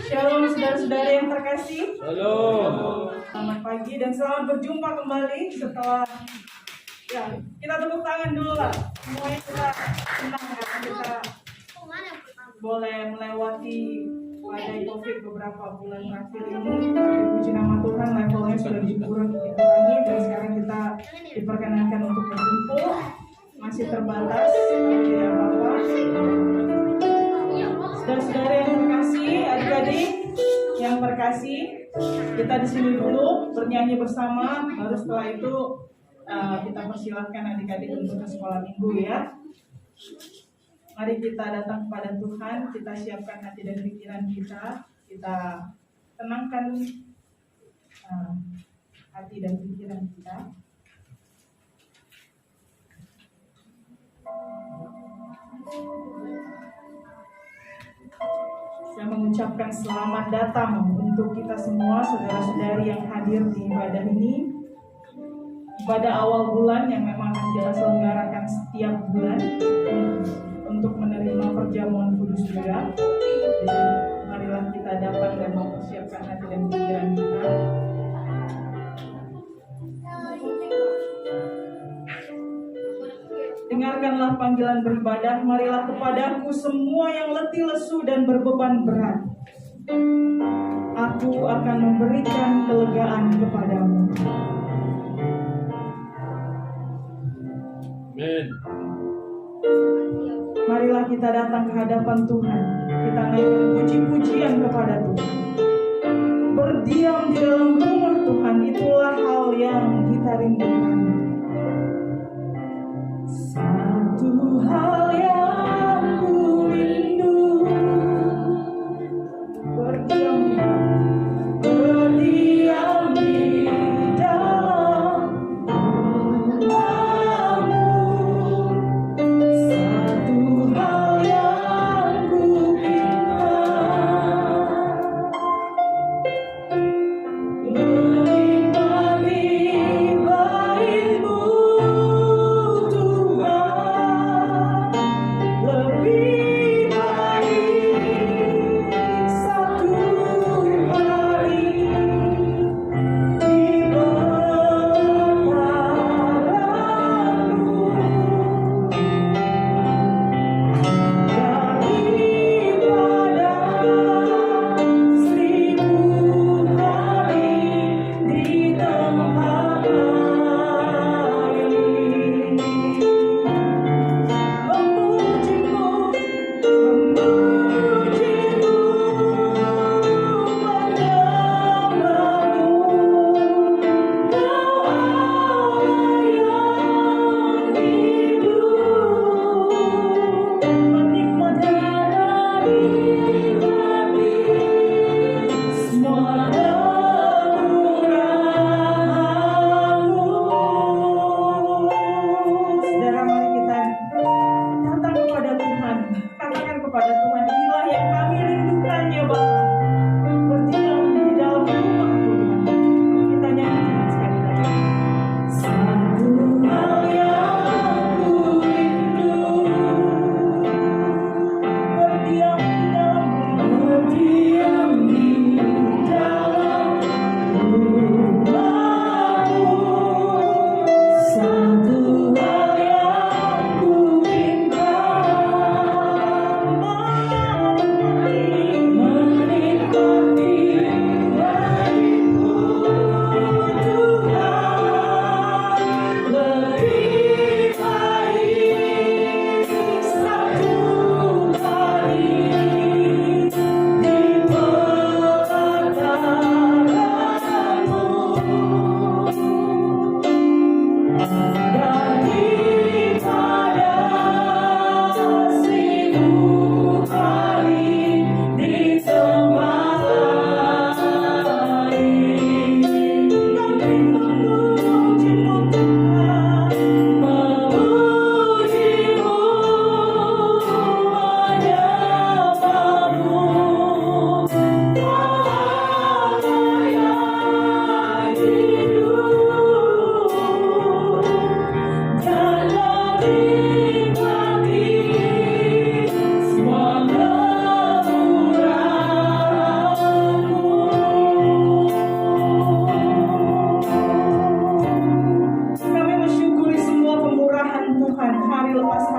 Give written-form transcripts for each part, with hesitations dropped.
Shalom saudara-saudara yang terkasih. Shalom. Selamat pagi dan selamat berjumpa kembali setelah kita tepuk tangan dulu lah. Semuanya kita senang karena kita boleh melewati badai COVID beberapa bulan terakhir ini. Tapi puji nama Tuhan, levelnya sudah dikurangi dan sekarang kita diperkenankan untuk berkumpul. Masih terbatas, tidak apa-apa. Saudara-saudara yang terkasih, adik-adik yang terkasih, kita di sini dulu bernyanyi bersama. Baru setelah itu kita persilahkan adik-adik untuk ke sekolah minggu ya. Mari kita datang kepada Tuhan, kita siapkan hati dan pikiran kita tenangkan hati dan pikiran kita. Saya mengucapkan selamat datang untuk kita semua, saudara-saudari yang hadir di ibadah ini. Ibadah awal bulan yang memang akan kita selenggarakan setiap bulan untuk menerima perjamuan kudus juga. Jadi marilah kita datang dan mempersiapkan hati dan pikiran kita. Dengarkanlah panggilan beribadah, marilah kepadaku semua yang letih lesu dan berbeban berat. Aku akan memberikan kelegaan kepadamu. Amin. Marilah kita datang ke hadapan Tuhan. Kita naikkan puji-pujian kepada Tuhan. Berdiam di dalam rumah Tuhan, itulah hal yang kita rindukan. Satu hal yang ku rindu, berdiam di dalam rumahmu. Satu hal yang ku minta, menikmati baitmu.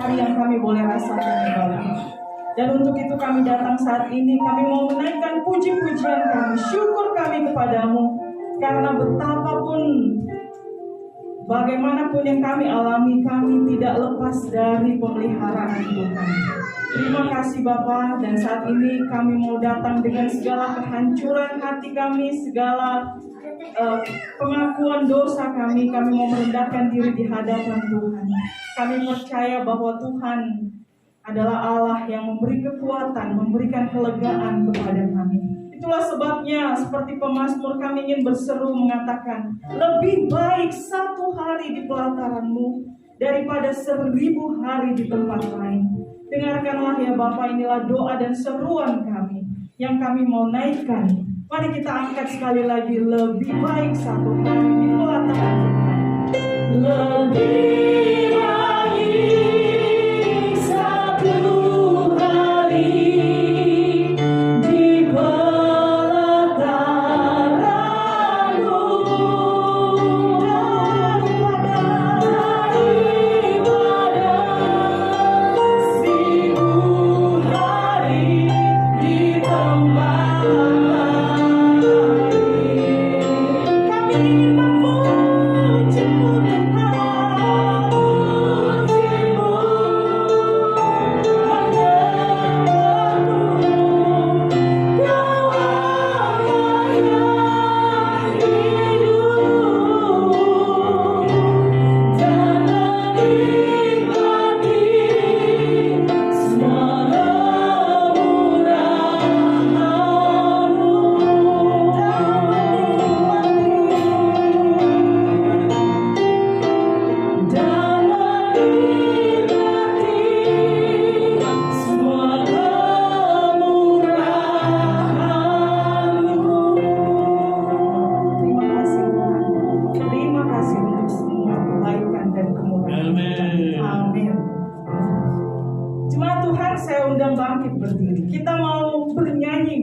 hari yang kami boleh rasakan kembali. Dan untuk itu kami datang saat ini, kami mau menaikkan puji-pujian kami, syukur kami kepadamu, karena betapapun, bagaimanapun yang kami alami, kami tidak lepas dari pemeliharaan Tuhan. Terima kasih Bapa, dan saat ini kami mau datang dengan segala kehancuran hati kami, segala pengakuan dosa kami mau merendahkan diri di hadapan Tuhan. Kami percaya bahwa Tuhan adalah Allah yang memberi kekuatan, memberikan kelegaan kepada kami. Itulah sebabnya seperti pemazmur kami ingin berseru mengatakan, lebih baik 1 hari di pelataran-Mu daripada 1000 hari di tempat lain. Dengarkanlah ya Bapa, inilah doa dan seruan kami yang kami mau naikkan. Mari kita angkat sekali lagi, lebih baik 1 hari di pelataran Tuhan. Lebih baik 1 hari di pelataran-Mu daripada 1000 hari di tempat lain. Kami ingin memuji-Mu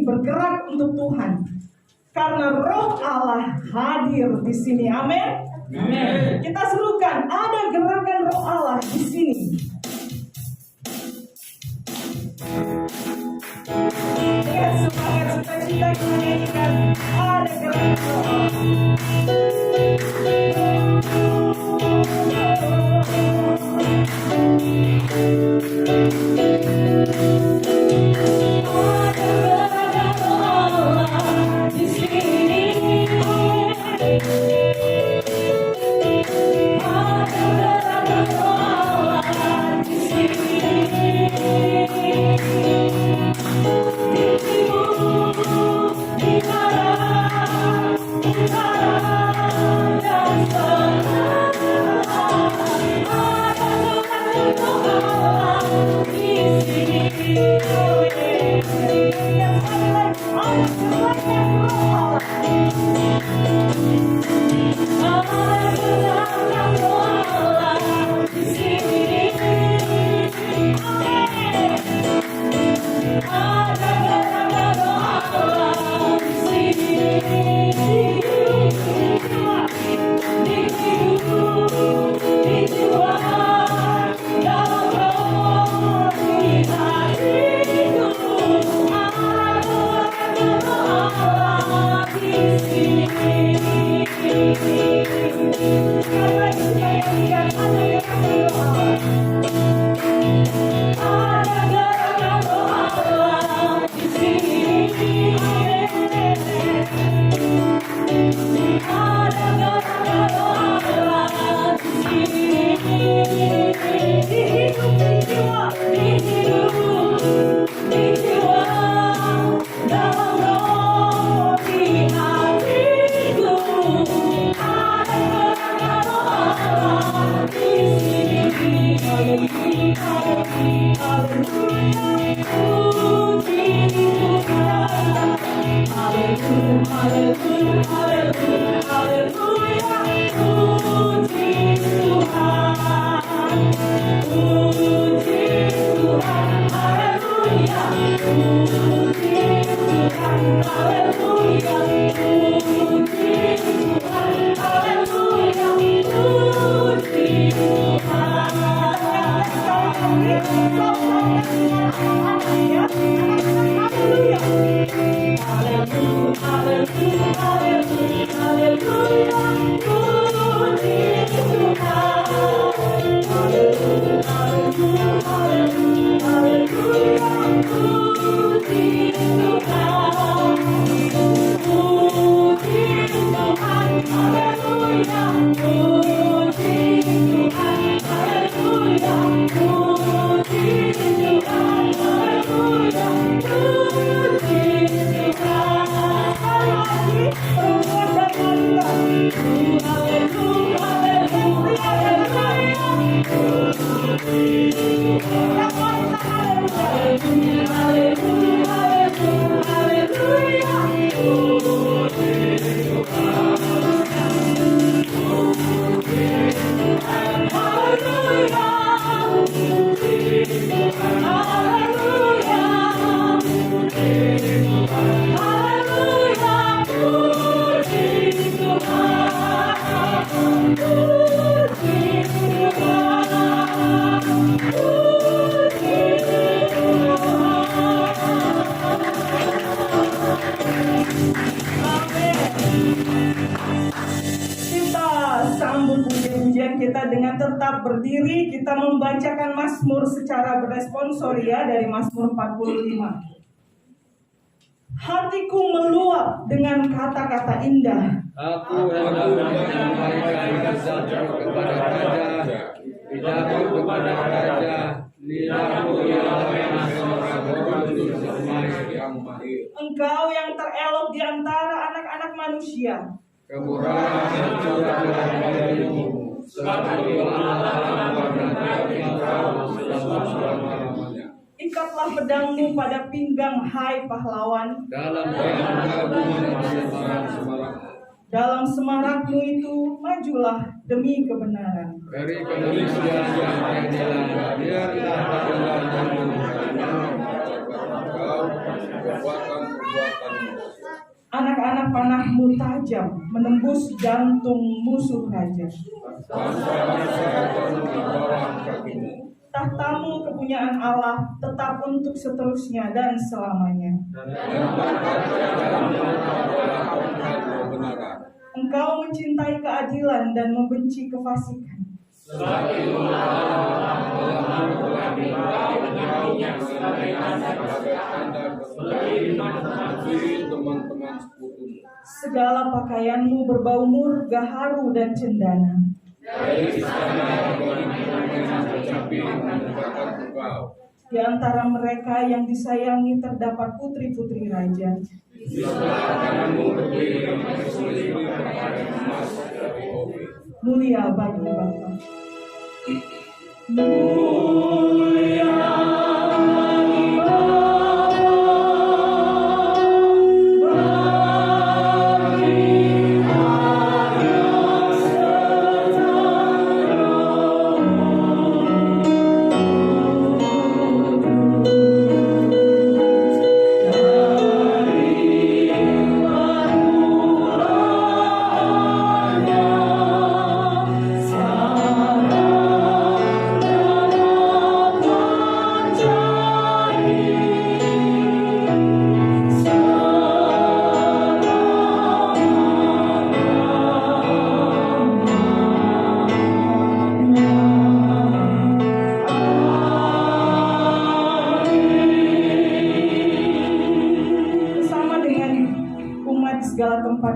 bergerak untuk Tuhan, karena Roh Allah hadir di sini. Amin. Amin. Kita serukan, ada gerakan Roh Allah di sini. Dengan semangat sukacita kita nyanyikan, ada gerakan Roh Allah. Please. sambut pujian kita dengan tetap berdiri. Kita membacakan Mazmur secara beresponsoria dari Mazmur 45. Hatiku meluap dengan kata-kata indah. Aku hendak menyampaikan kepada raja, lidahku kepada raja, lidahku yang Engkau yang terelok di antara anak-anak manusia. Kemurahan dan curahan darimu, selalu Allah dan engkau selama-lamanya. Ikatlah pedangmu pada pinggang, hai pahlawan. Dalam semarakmu itu, majulah demi kebenaran. Dari kebencian yang dilanggar, biarlah anak-anak panahmu tajam, menembus jantung musuh raja. Tahtamu kepunyaan Allah, tetap untuk seterusnya dan selamanya. Engkau mencintai keadilan dan membenci kefasikan. Segala pakaianmu berbau murga, haru dan cendana. Di antara mereka yang disayangi terdapat putri-putri raja. Mulia bagi Bapa. Mulia bagi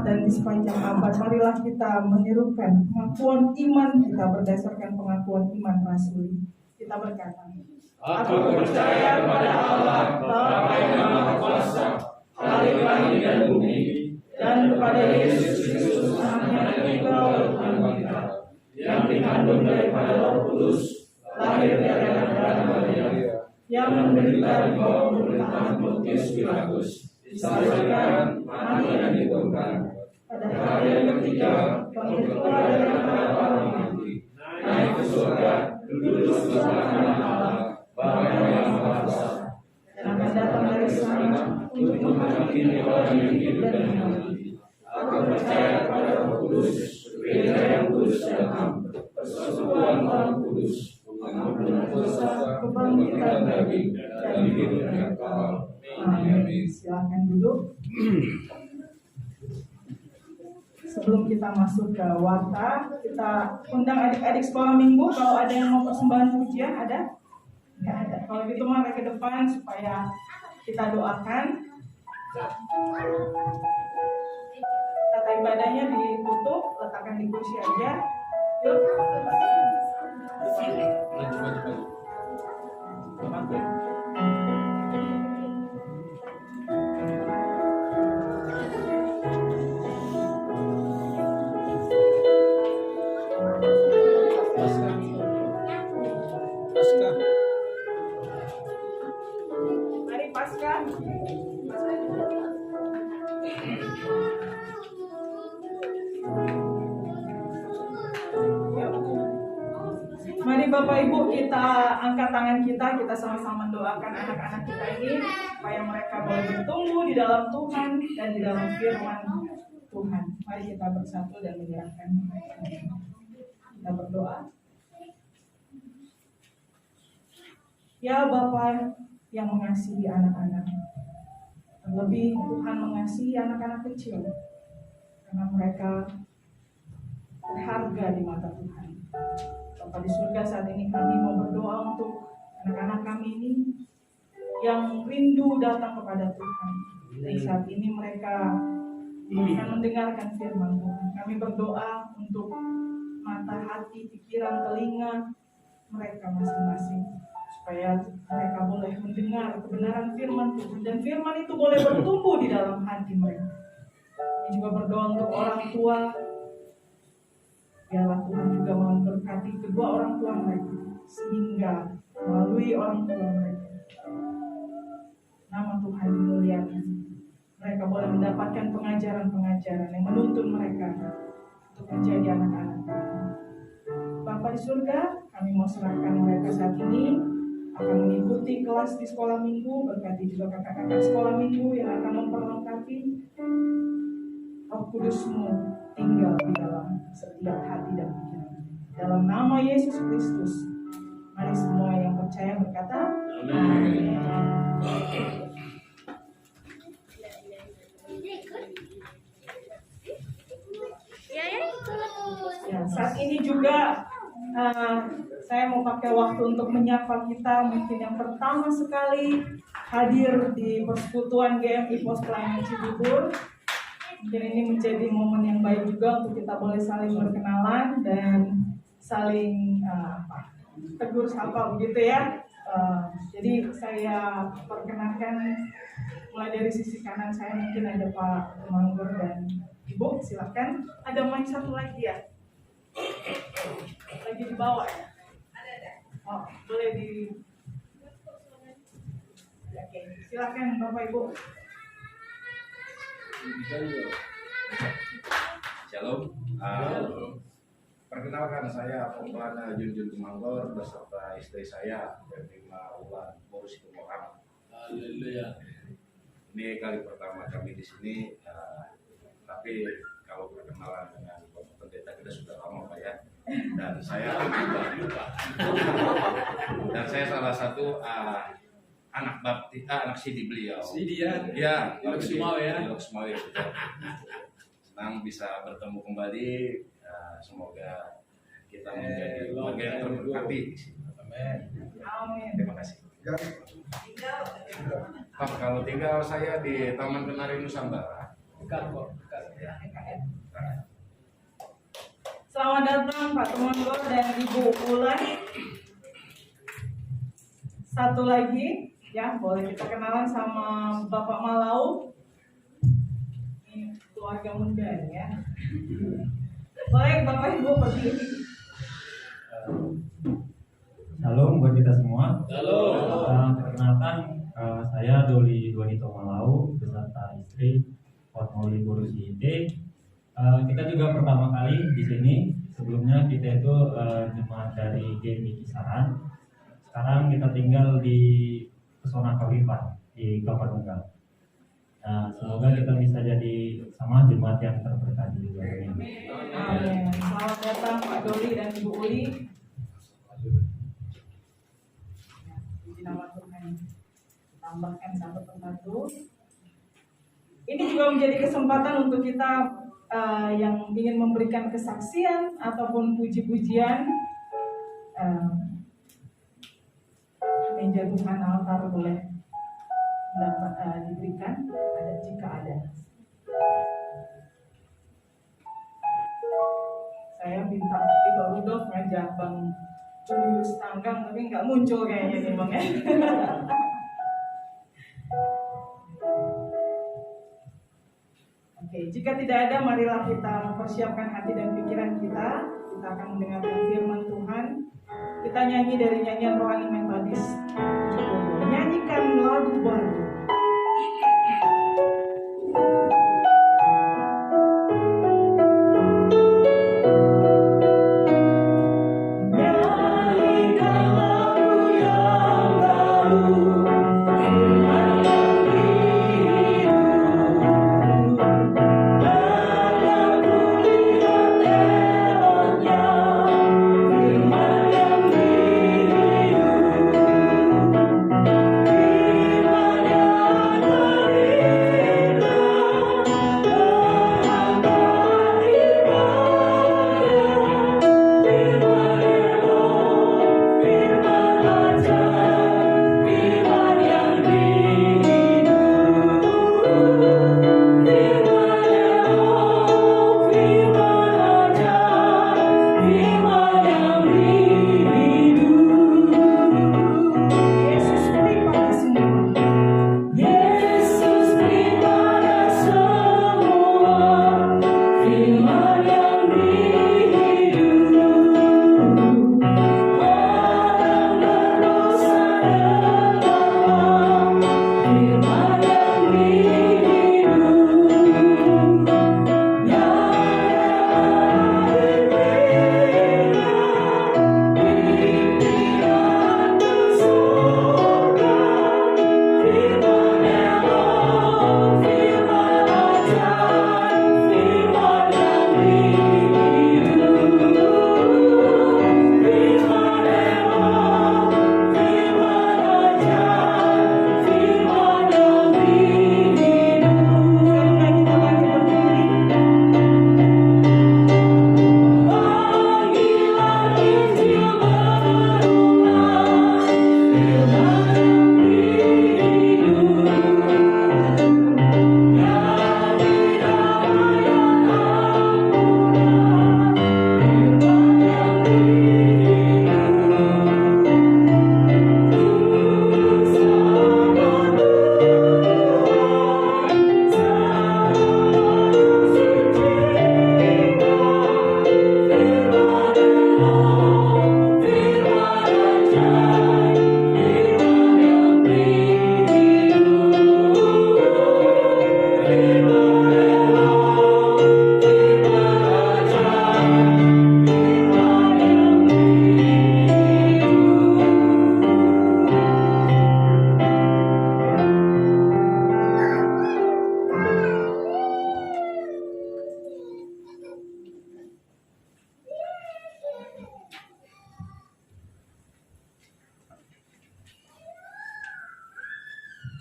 dan di sepanjang abad, marilah kita menirukan pengakuan iman kita berdasarkan pengakuan iman rasuli. Kita berkata, aku percaya kepada Allah, Bapa yang Maha Kuasa, Khalik langit dan bumi, dan kepada Yesus Kristus, Anaknya yang tunggal Tuhan kita, yang dikandung daripada Roh Kudus, lahir dari anak Maria, yang menderita di bawah pemerintahan Pontius Pilatus, disalibkan, mati dan dikuburkan. Pada hari yang ketiga, bangkit keluar dari antara orang mati, naik ke surga, duduk di sebelah kanan Allah, Bapa yang Maha Kuasa, dan akan datang dari sana untuk menghakimi orang yang hidup dan yang mati. Aku percaya kepada Roh Kudus, gereja yang kudus dan am, persekutuan orang kudus, pengampunan dosa, kebangkitan daging, dan hidup yang kekal. Amin. Silakan duduk. Sebelum kita masuk ke warta, kita undang adik-adik sekolah minggu. Kalau ada yang mau persembahan pujian, ada? Nggak ada. Kalau gitu mari ke depan supaya kita doakan. Tata ibadahnya ditutup, letakkan di kursi aja. Yuk. Mari Pasca. Mari Bapak Ibu kita angkat tangan kita sama-sama mendoakan anak-anak kita ini supaya mereka boleh bertumbuh di dalam Tuhan dan di dalam firman Tuhan. Mari kita bersatu dan menyerahkan. Kita berdoa. Ya Bapa yang mengasihi anak-anak, terlebih Tuhan mengasihi anak-anak kecil karena mereka berharga di mata Tuhan. Bapa di surga, saat ini kami mau berdoa untuk anak-anak kami ini yang rindu datang kepada Tuhan. Dan saat ini mereka akan mendengarkan firman Tuhan. Kami berdoa untuk mata, hati, pikiran, telinga mereka masing-masing, supaya mereka boleh mendengar kebenaran firman Tuhan, dan firman itu boleh bertumbuh di dalam hati mereka. Kami juga berdoa untuk orang tua, biarlah Tuhan juga memberkati kedua orang tua mereka, sehingga melalui orang tua mereka nama Tuhan dimuliakan. Mereka boleh mendapatkan pengajaran-pengajaran yang menuntun mereka untuk menjadi anak-anak. Bapa di surga, kami mau serahkan mereka saat ini akan mengikuti kelas di sekolah minggu. Berkati juga kakak-kakak sekolah minggu yang akan memperlengkapi. Roh Kudus-Mu tinggal di dalam setiap hati dan pikiran. Dalam nama Yesus Kristus, mari semua yang percaya berkata, Amin. Ya, saat ini juga saya mau pakai waktu untuk menyapa kita mungkin yang pertama sekali hadir di persekutuan GMI Pos Pelayanan Cibubur. Mungkin ini menjadi momen yang baik juga untuk kita boleh saling berkenalan dan saling tegur sapa begitu ya. Jadi saya perkenalkan mulai dari sisi kanan saya, mungkin ada Pak Manggur dan Ibu, silakan. Ada mic satu lagi ya? Lagi di bawah ya? Ada. Oh, boleh di. Oke, silakan Bapak Ibu. Shalom. Perkenalkan, saya Pemplana Junjun Tumanggor beserta istri saya Erina Ulan Boris Tumoham. Haleluya. Ini kali pertama kami di sini, tapi kalau perkenalan dengan Bapak Pendeta kita sudah lama Pak ya. Dan saya salah satu anak baptis, anak sidi beliau. Sidi ya? Ya, Lok Sumawe ya? Lok Sumawe. Senang bisa bertemu kembali. Semoga kita menjadi bagian terberkati di sini. Amin. Terima kasih. Pak, kalau tinggal saya di Taman Kenari Nusantara. Dekat kok. Ya. Selamat datang Pak Tumanggor dan Ibu Ulan. Satu lagi, ya boleh kita kenalan sama Bapak Malau. Ini keluarga muda ya. Boleh Bapak Ibu berdiri. Shalom buat kita semua. Halo. Perkenalkan, saya Doli Duanito Malau beserta istri Portmoli Guru Side. Kita juga pertama kali di sini. Sebelumnya kita itu jemaat dari GMI Kisaran. Sekarang kita tinggal di Pesona Kawipan di Kelapa Nunggal. Nah, semoga kita bisa jadi sama jemaat yang terberkati juga. Amin. Selamat datang Pak Doli dan Ibu Uli. Di nama Tuhan tambahkan satu persatu. Ini juga menjadi kesempatan untuk kita yang ingin memberikan kesaksian ataupun puji-pujian. Meja Tuhan altar boleh dapat diberikan ada jika ada. Saya minta Ibu Rudolf ngajak Bang Julius Tanggang, tapi nggak muncul kayaknya nih Bang ya. Oke, jika tidak ada, marilah kita mempersiapkan hati dan pikiran kita. Kita akan mendengarkan firman Tuhan. Kita nyanyi dari nyanyian rohani metodis. Nyanyikan lagu baru. Firman yang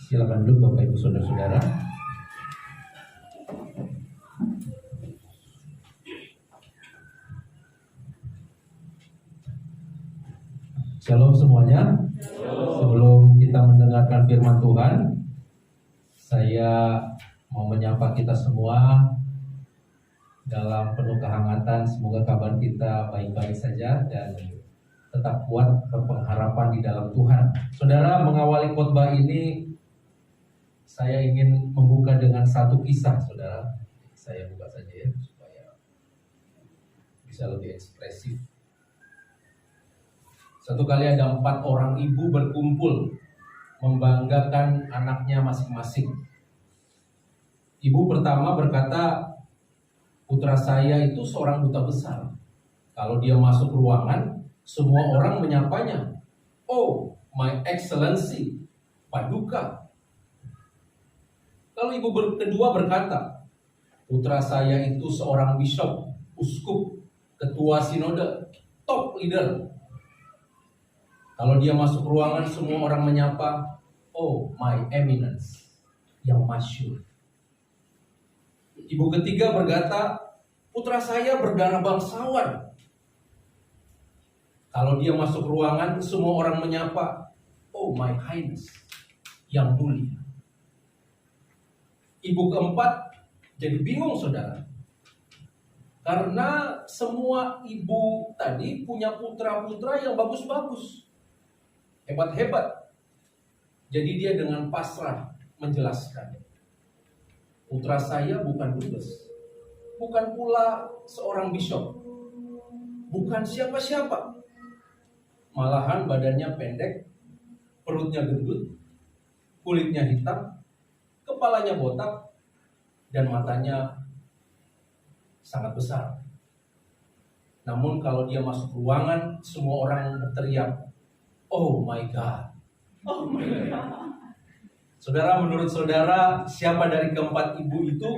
Silakan duduk Bapak Ibu Saudara-saudara. Shalom semuanya. Sebelum kita mendengarkan firman Tuhan, saya mau menyapa kita semua dalam penuh kehangatan. Semoga kabar kita baik-baik saja dan tetap kuat berpengharapan di dalam Tuhan. Saudara, mengawali khotbah ini saya ingin membuka dengan satu kisah, saudara. Saya buka saja ya, supaya bisa lebih ekspresif. Satu kali ada 4 orang ibu berkumpul membanggakan anaknya masing-masing. Ibu pertama berkata, putra saya itu seorang duta besar. Kalau dia masuk ruangan, semua orang menyapanya. Oh, my excellency, Paduka. Lalu ibu kedua berkata, putra saya itu seorang bishop, uskup, ketua sinode, top leader. Kalau dia masuk ruangan, semua orang menyapa, oh my eminence, yang masyhur. Ibu ketiga berkata, putra saya berdarah bangsawan. Kalau dia masuk ruangan, semua orang menyapa, oh my highness, yang mulia. Ibu keempat jadi bingung, saudara. Karena semua ibu tadi punya putra-putra yang bagus-bagus, hebat-hebat. Jadi dia dengan pasrah menjelaskan, putra saya bukan dubes, bukan pula seorang bishop, bukan siapa-siapa. Malahan badannya pendek, perutnya gendut, kulitnya hitam, kepalanya botak, dan matanya sangat besar. Namun kalau dia masuk ruangan, semua orang berteriak, oh my God. Oh my God. Saudara, menurut saudara, siapa dari keempat ibu itu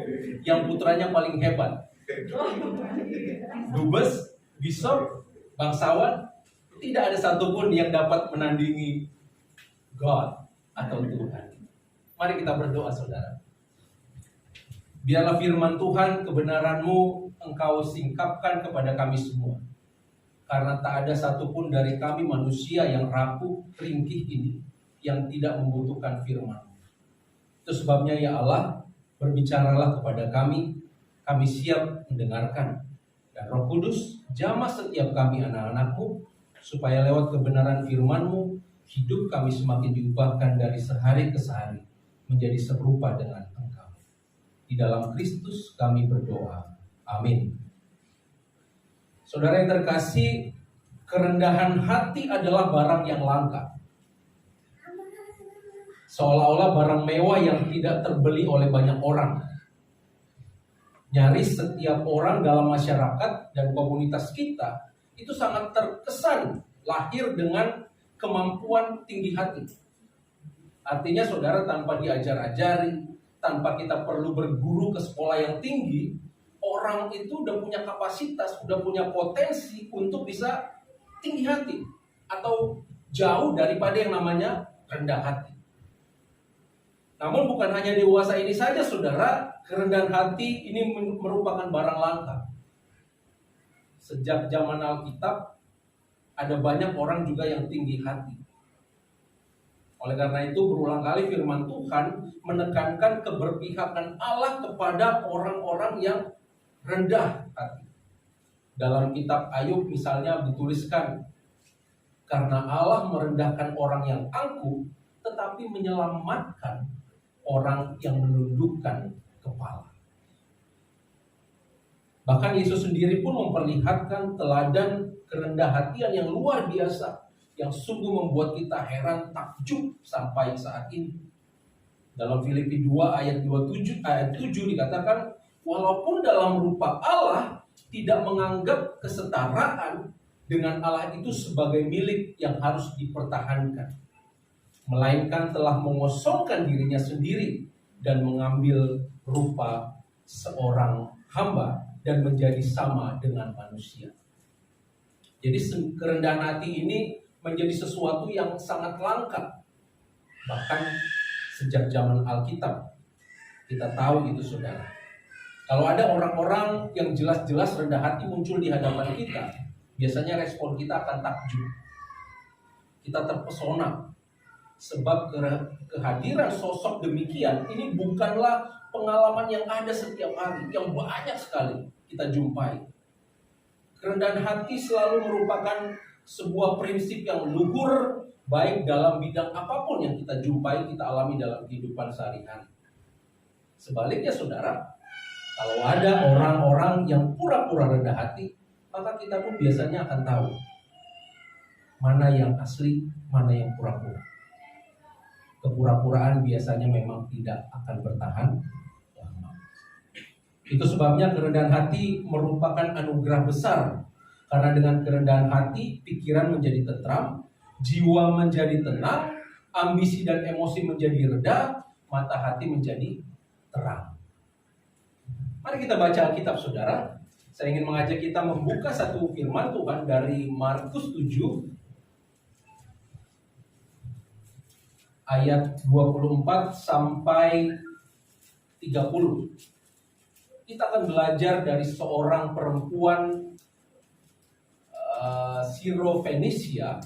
yang putranya paling hebat? Dubes, bishop, bangsawan? Tidak ada satupun yang dapat menandingi God atau Tuhan. Mari kita berdoa, saudara. Biarlah firman Tuhan, kebenaran-Mu Engkau singkapkan kepada kami semua. Karena tak ada satupun dari kami manusia yang rapuh, ringkih ini, yang tidak membutuhkan firman. Itu sebabnya ya Allah, berbicaralah kepada kami siap mendengarkan. Dan Roh Kudus, Jamah setiap kami anak-anak-Mu, supaya lewat kebenaran firman-Mu, hidup kami semakin diubahkan dari sehari ke sehari, menjadi serupa dengan Engkau. Di dalam Kristus kami berdoa. Amin. Saudara yang terkasih, kerendahan hati adalah barang yang langka. Seolah-olah barang mewah yang tidak terbeli oleh banyak orang. Nyaris setiap orang dalam masyarakat dan komunitas kita itu sangat terkesan lahir dengan kemampuan tinggi hati. Artinya saudara, tanpa diajar-ajari, tanpa kita perlu berguru ke sekolah yang tinggi, orang itu udah punya kapasitas, udah punya potensi untuk bisa tinggi hati atau jauh daripada yang namanya rendah hati. Namun bukan hanya dewasa ini saja saudara, kerendahan hati ini merupakan barang langka. Sejak zaman Alkitab ada banyak orang juga yang tinggi hati. Oleh karena itu berulang kali firman Tuhan menekankan keberpihakan Allah kepada orang-orang yang rendah hati. Dalam kitab Ayub misalnya dituliskan, karena Allah merendahkan orang yang angkuh, tetapi menyelamatkan orang yang menundukkan kepala. Bahkan Yesus sendiri pun memperlihatkan teladan kerendahan hatian yang luar biasa, yang sungguh membuat kita heran takjub sampai saat ini. Dalam Filipi 2 ayat 7 dikatakan, walaupun dalam rupa Allah tidak menganggap kesetaraan dengan Allah itu sebagai milik yang harus dipertahankan, melainkan telah mengosongkan dirinya sendiri dan mengambil rupa seorang hamba dan menjadi sama dengan manusia. Jadi kerendahan hati ini menjadi sesuatu yang sangat langka. Bahkan sejak zaman Alkitab kita tahu itu saudara. Kalau ada orang-orang yang jelas-jelas rendah hati muncul di hadapan kita, biasanya respon kita akan takjub. Kita terpesona. Sebab kehadiran sosok demikian ini bukanlah pengalaman yang ada setiap hari, yang banyak sekali kita jumpai. Kerendahan hati selalu merupakan sebuah prinsip yang luhur, baik dalam bidang apapun yang kita jumpai, kita alami dalam kehidupan sehari-hari. Sebaliknya saudara, kalau ada orang-orang yang pura-pura rendah hati, maka kita pun biasanya akan tahu mana yang asli, mana yang pura-pura. Kepura-puraan biasanya memang tidak akan bertahan lama. Itu sebabnya kerendahan hati merupakan anugerah besar. Karena dengan kerendahan hati, pikiran menjadi tentram, jiwa menjadi tenang, ambisi dan emosi menjadi reda, mata hati menjadi terang. Mari kita baca Alkitab saudara. Saya ingin mengajak kita membuka satu firman Tuhan dari Markus 7 ayat 24 sampai 30. Kita akan belajar dari seorang perempuan Sirofenisia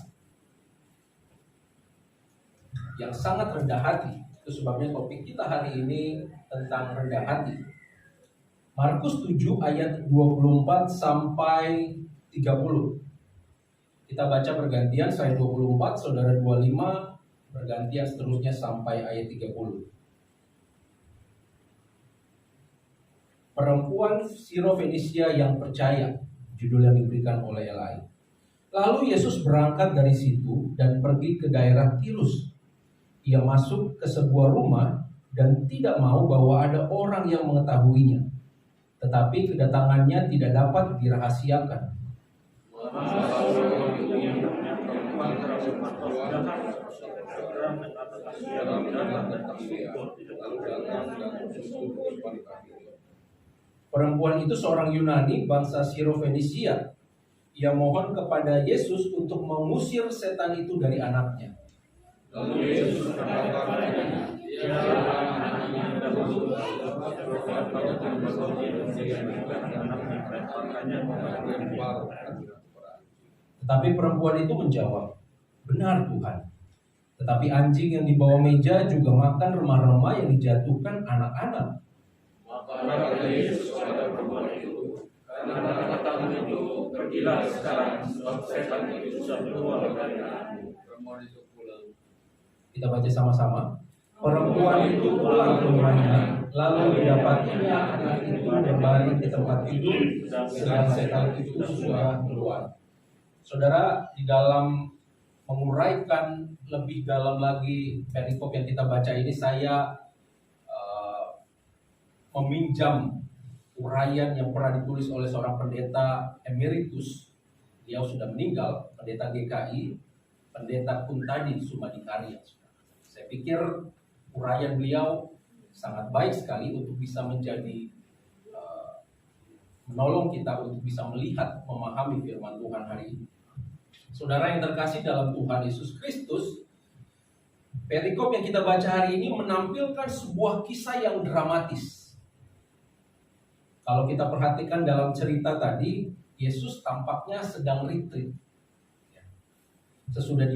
yang sangat rendah hati. Itu sebabnya topik kita hari ini tentang rendah hati. Markus 7 ayat 24 sampai 30. Kita baca bergantian, saya 24, saudara 25, bergantian seterusnya sampai ayat 30. Perempuan Sirofenisia yang percaya, judul yang diberikan oleh Elai. Lalu Yesus berangkat dari situ dan pergi ke daerah Tirus. Ia masuk ke sebuah rumah dan tidak mau bahwa ada orang yang mengetahuinya. Tetapi kedatangannya tidak dapat dirahasiakan. Perempuan itu seorang Yunani bangsa Sirofenisia. Ia mohon kepada Yesus untuk mengusir setan itu dari anaknya. Lalu Yesus berkata kepadanya, Tetapi perempuan itu menjawab, benar Tuhan. Tetapi anjing yang di bawah meja juga makan remah-remah yang dijatuhkan anak-anak. Maka kata Yesus kepada perempuan itu, kata-katamu itu pergilah sekarang, sebab setan itu sudah keluar dari aku. Kita baca sama-sama. Perempuan itu pulang ke rumahnya, lalu didapatinya anak itu berbaring di tempat tidur, sedang setan itu sudah keluar. Saudara, di dalam menguraikan lebih dalam lagi perikop yang kita baca ini, saya meminjam uraian yang pernah ditulis oleh seorang pendeta emeritus. Dia sudah meninggal, pendeta GKI, pendeta Kuntadi Sumadikarya. Saya pikir uraian beliau sangat baik sekali untuk bisa menjadi menolong kita untuk bisa melihat, memahami firman Tuhan hari ini. Saudara yang terkasih dalam Tuhan Yesus Kristus, perikop yang kita baca hari ini menampilkan sebuah kisah yang dramatis. Kalau kita perhatikan dalam cerita tadi, Yesus tampaknya sedang retreat. Sesudah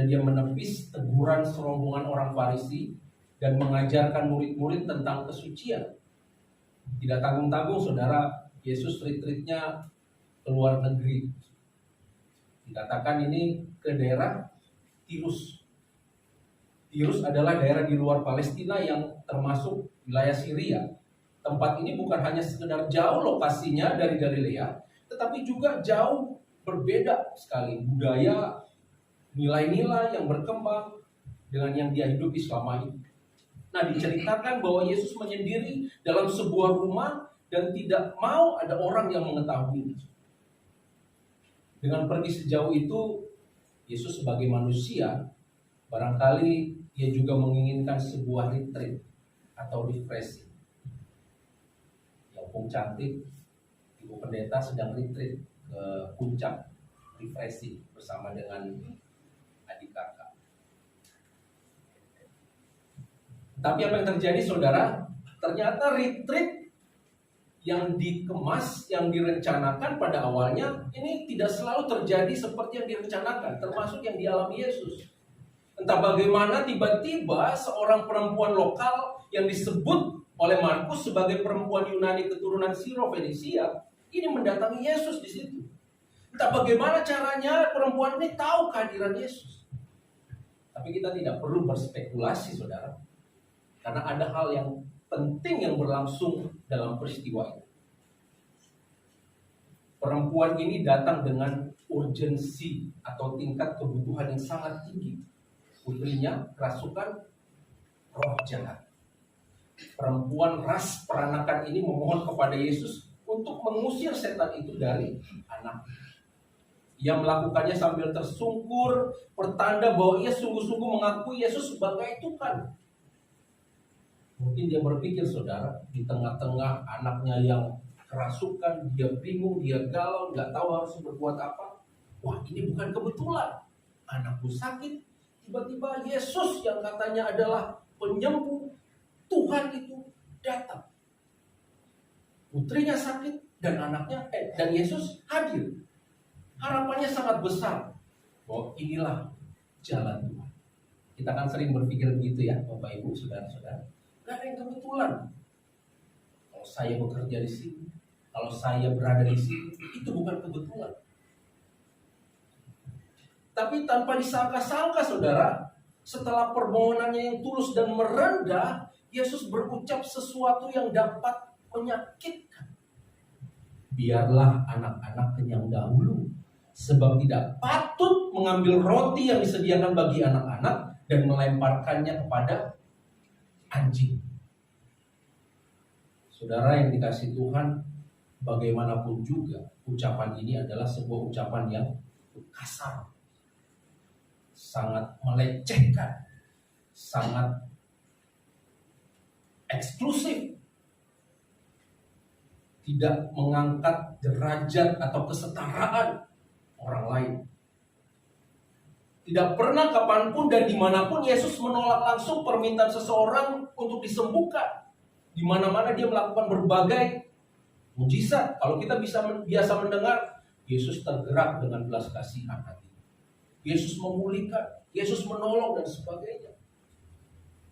dia menepis teguran serombongan orang Farisi dan mengajarkan murid-murid tentang kesucian. Tidak tanggung-tanggung, saudara, Yesus retreatnya ke luar negeri. Dikatakan ini ke daerah Tirus. Tirus adalah daerah di luar Palestina yang termasuk wilayah Syria. Tempat ini bukan hanya sekedar jauh lokasinya dari Galilea, tetapi juga jauh berbeda sekali budaya, nilai-nilai yang berkembang dengan yang dia hidupi selama ini. Nah, diceritakan bahwa Yesus menyendiri dalam sebuah rumah dan tidak mau ada orang yang mengetahui. Dengan pergi sejauh itu, Yesus sebagai manusia, barangkali dia juga menginginkan sebuah retreat atau refreshing. Yang cantik, Ibu Pendeta sedang retreat ke puncak refreshing bersama dengan adik kakak. Tapi apa yang terjadi, saudara? Ternyata retreat yang dikemas, yang direncanakan pada awalnya, ini tidak selalu terjadi seperti yang direncanakan, termasuk yang dialami Yesus. Entah bagaimana tiba-tiba seorang perempuan lokal yang disebut oleh Markus sebagai perempuan Yunani keturunan Siro-Fenisia ini mendatangi Yesus di situ. Entah bagaimana caranya perempuan ini tahu kehadiran Yesus. Tapi kita tidak perlu berspekulasi, saudara, karena ada hal yang penting yang berlangsung dalam peristiwa ini. Perempuan ini datang dengan urgensi atau tingkat kebutuhan yang sangat tinggi. Putrinya kerasukan roh jahat. Perempuan ras peranakan ini memohon kepada Yesus untuk mengusir setan itu dari anak. Ia melakukannya sambil tersungkur, pertanda bahwa ia sungguh-sungguh mengakui Yesus sebagai Tuhan. Mungkin dia berpikir, saudara, di tengah-tengah anaknya yang kerasukan, dia bingung, dia galau, nggak tahu harus berbuat apa. Wah, ini bukan kebetulan. Anakku sakit, tiba-tiba Yesus yang katanya adalah penyembuh, Tuhan itu datang. Putrinya sakit dan anaknya dan Yesus hadir. Harapannya sangat besar bahwa inilah jalan Tuhan. Kita kan sering berpikir begitu ya, Bapak Ibu, saudara-saudara. Gak ada yang kebetulan. Kalau saya bekerja di sini, kalau saya berada di sini, itu bukan kebetulan. Tapi tanpa disangka-sangka, saudara, setelah permohonannya yang tulus dan merendah, Yesus berucap sesuatu yang dapat menyakitkan. Biarlah anak-anak kenyang dahulu, sebab tidak patut mengambil roti yang disediakan bagi anak-anak dan melemparkannya kepada anjing. Saudara yang dikasihi Tuhan, bagaimanapun juga ucapan ini adalah sebuah ucapan yang kasar, sangat melecehkan, sangat eksklusif, tidak mengangkat derajat atau kesetaraan orang lain. Tidak pernah kapanpun dan dimanapun Yesus menolak langsung permintaan seseorang untuk disembuhkan. Di mana-mana dia melakukan berbagai mujizat. Kalau kita biasa mendengar, Yesus tergerak dengan belas kasihan hati. Yesus memulihkan, Yesus menolong dan sebagainya.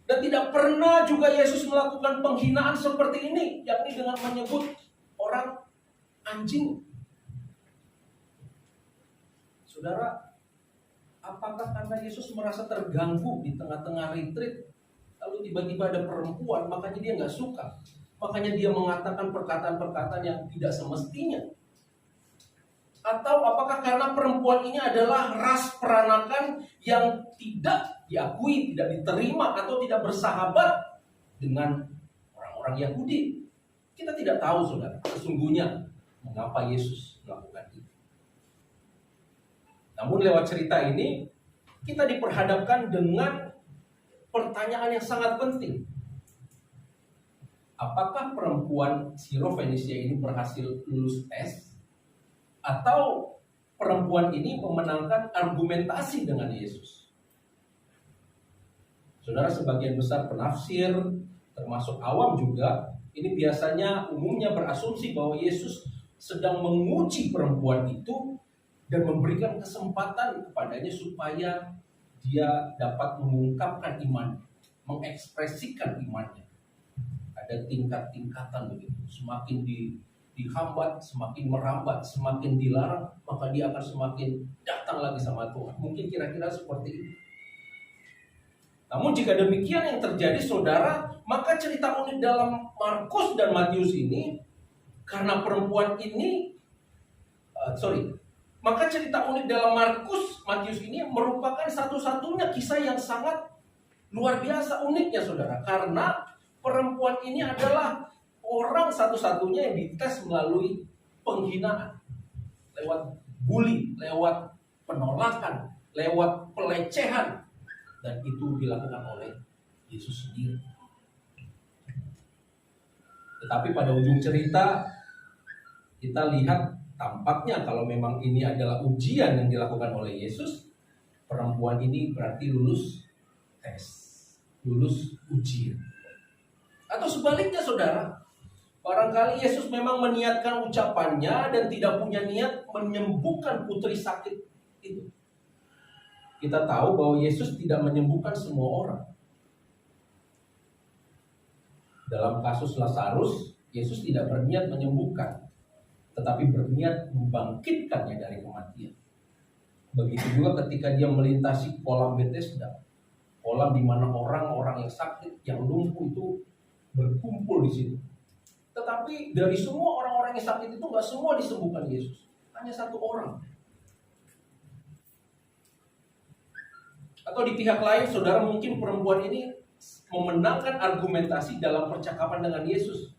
Dan tidak pernah juga Yesus melakukan penghinaan seperti ini, yakni dengan menyebut orang anjing. Saudara, apakah karena Yesus merasa terganggu di tengah-tengah retreat, lalu tiba-tiba ada perempuan, makanya dia nggak suka, makanya dia mengatakan perkataan-perkataan yang tidak semestinya? Atau apakah karena perempuan ini adalah ras peranakan yang tidak diakui, tidak diterima, atau tidak bersahabat dengan orang-orang Yahudi? Kita tidak tahu, saudara, sesungguhnya mengapa Yesus melakukan itu. Namun lewat cerita ini, kita diperhadapkan dengan pertanyaan yang sangat penting. Apakah perempuan Sirofenisia ini berhasil lulus tes? Atau perempuan ini memenangkan argumentasi dengan Yesus? Saudara, sebagian besar penafsir, termasuk awam juga, ini biasanya umumnya berasumsi bahwa Yesus sedang menguji perempuan itu dan memberikan kesempatan kepadanya supaya dia dapat mengungkapkan iman, mengekspresikan imannya. Ada tingkat-tingkatan begitu. Semakin dihambat, semakin merambat, semakin dilarang, maka dia akan semakin datang lagi sama Tuhan. Mungkin kira-kira seperti itu. Namun jika demikian yang terjadi, saudara, maka cerita unik dalam Markus dan Matius ini, karena perempuan ini, maka cerita unik dalam Markus, Matius ini merupakan satu-satunya kisah yang sangat luar biasa uniknya, saudara. Karena perempuan ini adalah orang satu-satunya yang dites melalui penghinaan, lewat bully, lewat penolakan, lewat pelecehan, dan itu dilakukan oleh Yesus sendiri. Tetapi pada ujung cerita kita lihat tampaknya kalau memang ini adalah ujian yang dilakukan oleh Yesus, perempuan ini berarti lulus tes, lulus ujian. Atau sebaliknya, saudara, barangkali Yesus memang meniatkan ucapannya dan tidak punya niat menyembuhkan putri sakit itu. Kita tahu bahwa Yesus tidak menyembuhkan semua orang. Dalam kasus Lazarus, Yesus tidak berniat menyembuhkan, tetapi berniat membangkitkannya dari kematian. Begitu juga ketika dia melintasi kolam Bethesda, kolam di mana orang-orang yang sakit, yang lumpuh itu berkumpul di situ. Tetapi dari semua orang-orang yang sakit itu nggak semua disembuhkan Yesus, hanya satu orang. Atau di pihak lain, saudara, mungkin perempuan ini memenangkan argumentasi dalam percakapan dengan Yesus.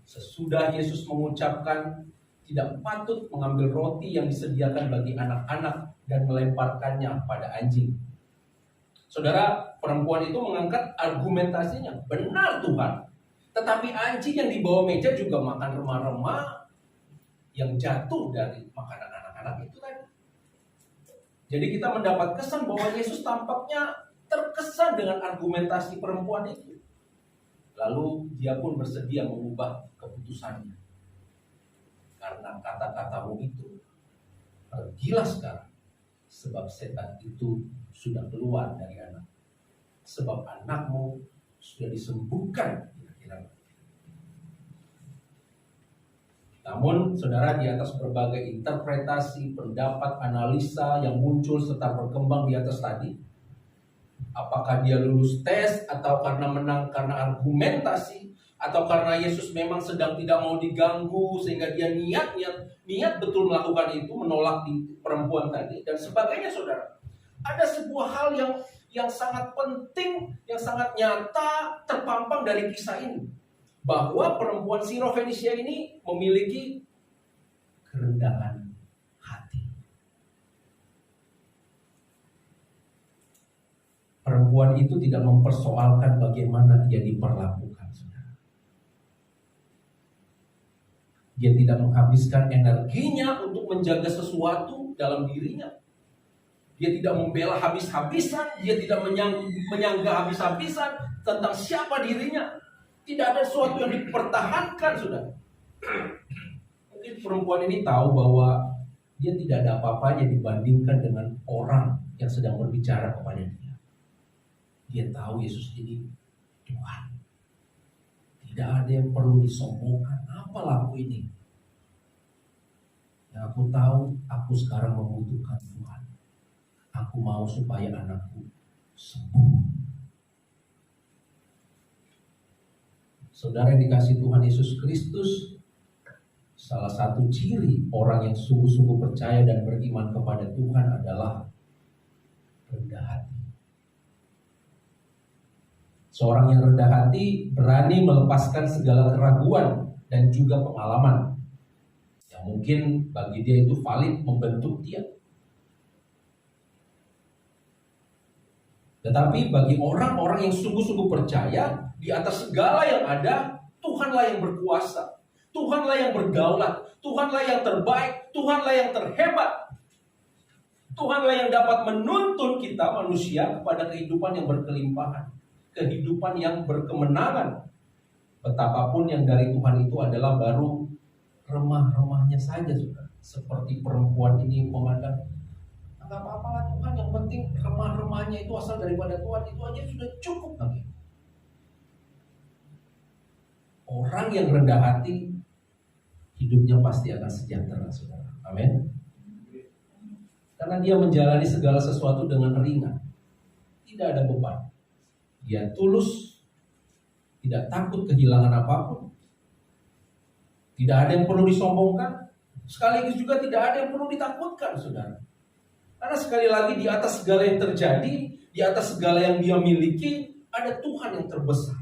Sesudah Yesus mengucapkan tidak patut mengambil roti yang disediakan bagi anak-anak dan melemparkannya pada anjing. Saudara, perempuan itu mengangkat argumentasinya, benar Tuhan. Tetapi anjing yang di bawah meja juga makan remah-remah yang jatuh dari makanan anak-anak itu tadi. Jadi kita mendapat kesan bahwa Yesus tampaknya terkesan dengan argumentasi perempuan itu. Lalu dia pun bersedia mengubah keputusannya. Karena kata-katamu itu, pergilah sekarang, sebab setan itu sudah keluar dari anak. Sebab anakmu sudah disembuhkan. Namun, saudara, di atas berbagai interpretasi, pendapat, analisa yang muncul serta berkembang di atas tadi, apakah dia lulus tes atau karena menang karena argumentasi, atau karena Yesus memang sedang tidak mau diganggu sehingga dia niat betul melakukan itu, menolak di perempuan tadi dan sebagainya, saudara. Ada sebuah hal yang sangat penting, yang sangat nyata terpampang dari kisah ini, bahwa perempuan Sirofenisia ini memiliki kerendahan hati. Perempuan itu tidak mempersoalkan bagaimana dia diperlakukan, saudara. Dia tidak menghabiskan energinya untuk menjaga sesuatu dalam dirinya. Dia tidak membela habis-habisan, dia tidak menyangga habis-habisan tentang siapa dirinya. Tidak ada sesuatu yang dipertahankan, saudara. Mungkin perempuan ini tahu bahwa dia tidak ada apa-apanya dibandingkan dengan orang yang sedang berbicara kepada dia. Dia tahu Yesus ini Tuhan. Tidak ada yang perlu disombongkan. Apa laku ini? Dan aku tahu aku sekarang membutuhkan Tuhan. Aku mau supaya anakku sembuh. Saudara yang dikasihi Tuhan Yesus Kristus, salah satu ciri orang yang sungguh-sungguh percaya dan beriman kepada Tuhan adalah rendah hati. Seorang yang rendah hati berani melepaskan segala keraguan dan juga pengalaman yang mungkin bagi dia itu valid membentuk dia. Tetapi bagi orang-orang yang sungguh-sungguh percaya, di atas segala yang ada, Tuhanlah yang berkuasa, Tuhanlah yang berdaulat, Tuhanlah yang terbaik, Tuhanlah yang terhebat. Tuhanlah yang dapat menuntun kita manusia kepada kehidupan yang berkelimpahan, kehidupan yang berkemenangan. Betapapun yang dari Tuhan itu adalah baru remah-remahnya saja, saudara. Seperti perempuan ini memandang, nggak apa-apa lah Tuhan, yang penting remah-remahnya itu asal daripada Tuhan, itu aja sudah cukup bagi. Orang yang rendah hati, hidupnya pasti akan sejahtera, saudara. Amin. Karena dia menjalani segala sesuatu dengan ringan, tidak ada beban. Dia tulus, tidak takut kehilangan apapun, tidak ada yang perlu disombongkan, sekaligus juga tidak ada yang perlu ditakutkan, saudara. Karena sekali lagi di atas segala yang terjadi, di atas segala yang dia miliki, ada Tuhan yang terbesar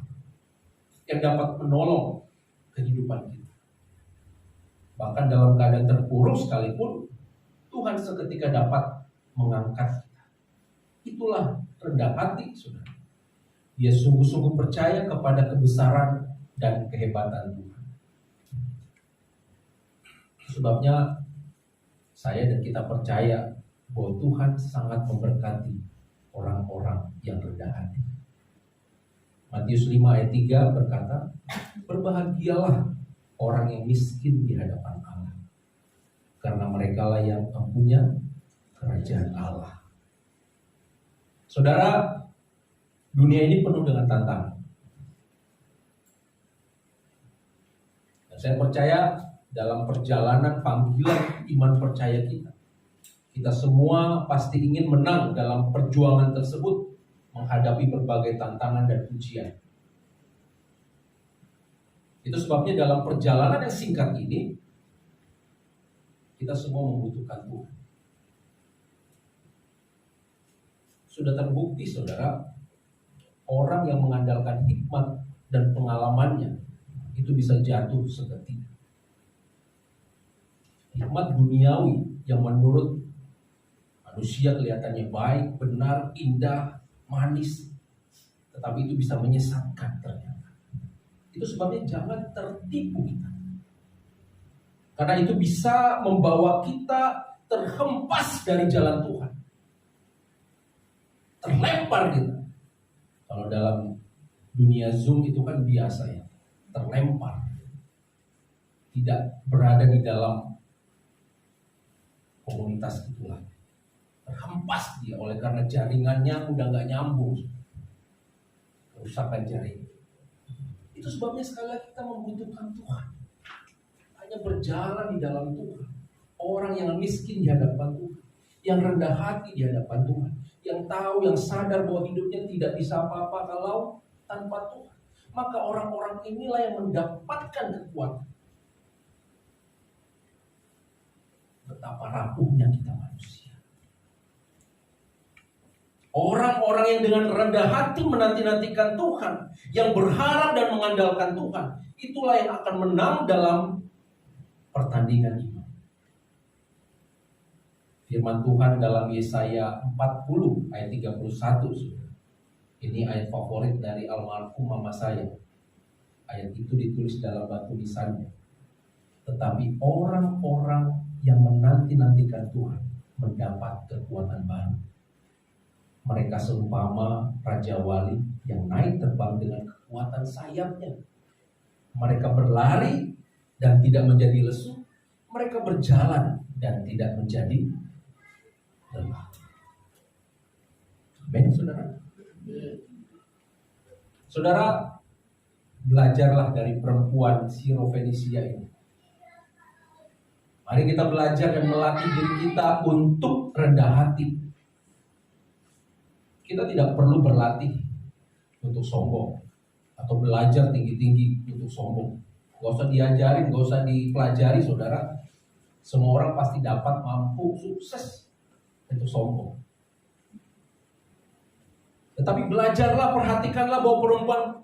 yang dapat menolong kehidupan kita. Bahkan dalam keadaan terpuruk sekalipun, Tuhan seketika dapat mengangkat kita. Itulah rendah hati, saudara. Dia sungguh-sungguh percaya kepada kebesaran dan kehebatan Tuhan. Sebabnya saya dan kita percaya bahwa Tuhan sangat memberkati orang-orang yang rendah hati. Matius 5 ayat 3 berkata, berbahagialah orang yang miskin di hadapan Allah, karena merekalah yang mempunyai kerajaan Allah. Saudara, dunia ini penuh dengan tantangan. Dan saya percaya dalam perjalanan panggilan iman percaya kita, kita semua pasti ingin menang dalam perjuangan tersebut, menghadapi berbagai tantangan dan ujian. Itu sebabnya dalam perjalanan yang singkat ini, kita semua membutuhkan Tuhan. Sudah terbukti, saudara, orang yang mengandalkan hikmat dan pengalamannya itu bisa jatuh seketika. Hikmat duniawi yang menurut manusia kelihatannya baik, benar, indah, manis, tetapi itu bisa menyesatkan ternyata. Itu sebabnya jangan tertipu kita. Karena itu bisa membawa kita terhempas dari jalan Tuhan. Terlempar kita. Kalau dalam dunia Zoom itu kan biasa ya, terlempar. Tidak berada di dalam komunitas itulah. Terhempas dia oleh karena jaringannya udah gak nyambung. Kerusakan jaring. Itu sebabnya sekali lagi kita membutuhkan Tuhan. Hanya berjalan di dalam Tuhan. Orang yang miskin di hadapan Tuhan, yang rendah hati di hadapan Tuhan, yang tahu, yang sadar bahwa hidupnya tidak bisa apa-apa kalau tanpa Tuhan. Maka orang-orang inilah yang mendapatkan kekuatan. Betapa rapuhnya kita manusia. Orang-orang yang dengan rendah hati menanti-nantikan Tuhan, yang berharap dan mengandalkan Tuhan, itulah yang akan menang dalam pertandingan iman. Firman Tuhan dalam Yesaya 40 ayat 31. Ini ayat favorit dari almarhum mama saya. Ayat itu ditulis dalam batu nisannya. Tetapi orang-orang yang menanti-nantikan Tuhan mendapat kekuatan baru. Mereka seumpama Raja Wali yang naik terbang dengan kekuatan sayapnya. Mereka berlari dan tidak menjadi lesu. Mereka berjalan dan tidak menjadi lelah. Amin, saudara. Saudara, belajarlah dari perempuan Sirofenisia ini. Mari kita belajar dan melatih diri kita untuk rendah hati. Kita tidak perlu berlatih untuk sombong atau belajar tinggi-tinggi untuk sombong. Gak usah diajarin, gak usah dipelajari, saudara. Semua orang pasti dapat, mampu, sukses untuk sombong. Tetapi belajarlah, perhatikanlah bahwa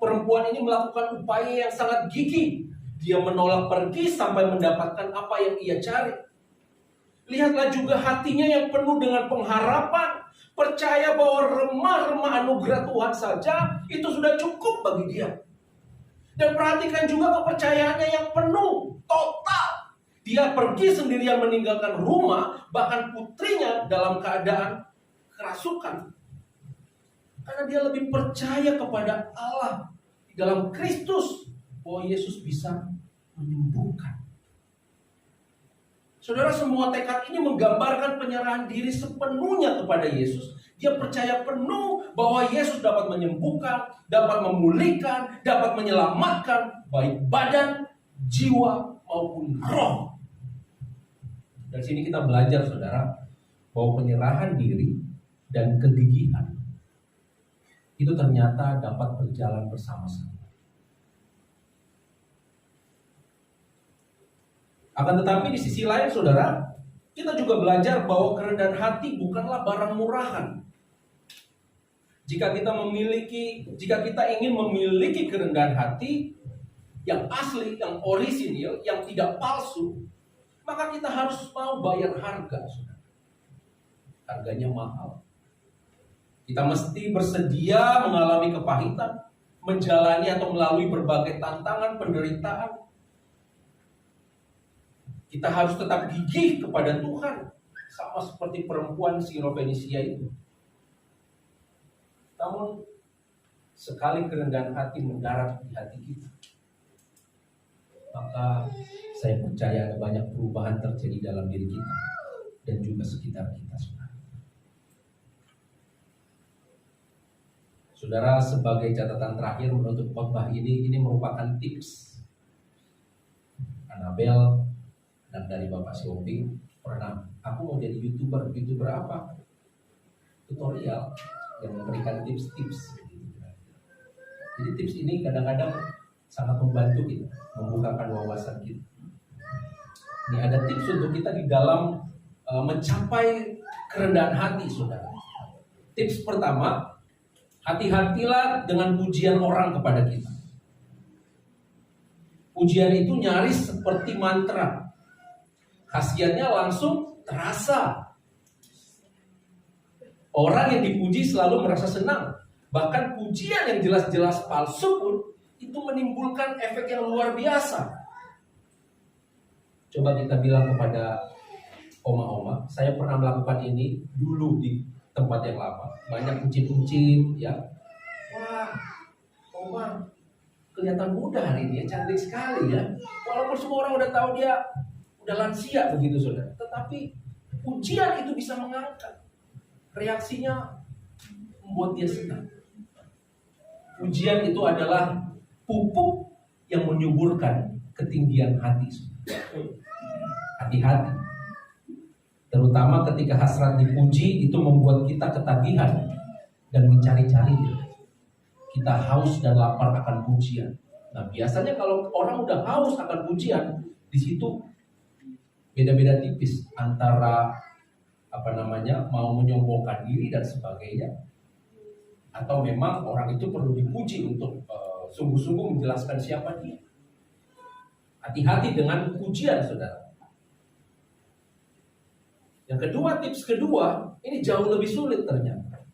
perempuan ini melakukan upaya yang sangat gigih. Dia menolak pergi sampai mendapatkan apa yang ia cari. Lihatlah juga hatinya yang penuh dengan pengharapan. Percaya bahwa remah-remah anugerah Tuhan saja itu sudah cukup bagi dia. Dan perhatikan juga kepercayaannya yang penuh, total. Dia pergi sendirian meninggalkan rumah, bahkan putrinya dalam keadaan kerasukan. Karena dia lebih percaya kepada Allah di dalam Kristus, bahwa Yesus bisa menyembuhkan. Saudara, semua tekad ini menggambarkan penyerahan diri sepenuhnya kepada Yesus. Dia percaya penuh bahwa Yesus dapat menyembuhkan, dapat memulihkan, dapat menyelamatkan baik badan, jiwa maupun roh. Dari sini kita belajar, saudara, bahwa penyerahan diri dan kegigihan itu ternyata dapat berjalan bersama-sama. Akan tetapi di sisi lain, saudara, kita juga belajar bahwa kerendahan hati bukanlah barang murahan. Jika kita ingin memiliki kerendahan hati yang asli, yang orisinil, yang tidak palsu, maka kita harus mau bayar harga, saudara. Harganya mahal. Kita mesti bersedia mengalami kepahitan, menjalani atau melalui berbagai tantangan, penderitaan. Kita harus tetap gigih kepada Tuhan, sama seperti perempuan Sirofenisia itu. Namun, sekali kerendahan hati mendarat di hati kita, maka saya percaya ada banyak perubahan terjadi dalam diri kita dan juga sekitar kita, saudara. Saudara, sebagai catatan terakhir menutup khotbah ini merupakan tips. Anabel, anak dari Bapak Siombing, pernah, aku mau jadi YouTuber apa? Tutorial yang memberikan tips-tips. Jadi tips ini kadang-kadang sangat membantu kita, membukakan wawasan kita. Ini ada tips untuk kita di dalam mencapai kerendahan hati, saudara. Tips pertama, hati-hatilah dengan pujian orang kepada kita. Pujian itu nyaris seperti mantra. Khasiatnya langsung terasa. Orang yang dipuji selalu merasa senang. Bahkan pujian yang jelas-jelas palsu pun itu menimbulkan efek yang luar biasa. Coba kita bilang kepada oma-oma, saya pernah melakukan ini dulu di tempat yang lama. Banyak kucing-kucing, ya. Wah, oma, kelihatan muda hari ini ya, cantik sekali ya. Walaupun semua orang udah tahu dia udah lansia begitu, saudara. Tetapi pujian itu bisa mengangkat. Reaksinya membuat dia senang. Pujian itu adalah pupuk yang menyuburkan ketinggian hati. Hati-hati. Terutama ketika hasrat dipuji itu membuat kita ketagihan dan mencari-cari. Kita haus dan lapar akan pujian. Nah, biasanya kalau orang udah haus akan pujian, di situ beda-beda tipis antara mau menyombongkan diri dan sebagainya, atau memang orang itu perlu dipuji untuk sungguh-sungguh menjelaskan siapa dia. Hati-hati dengan pujian, saudara. Yang kedua, tips kedua, ini jauh lebih sulit ternyata.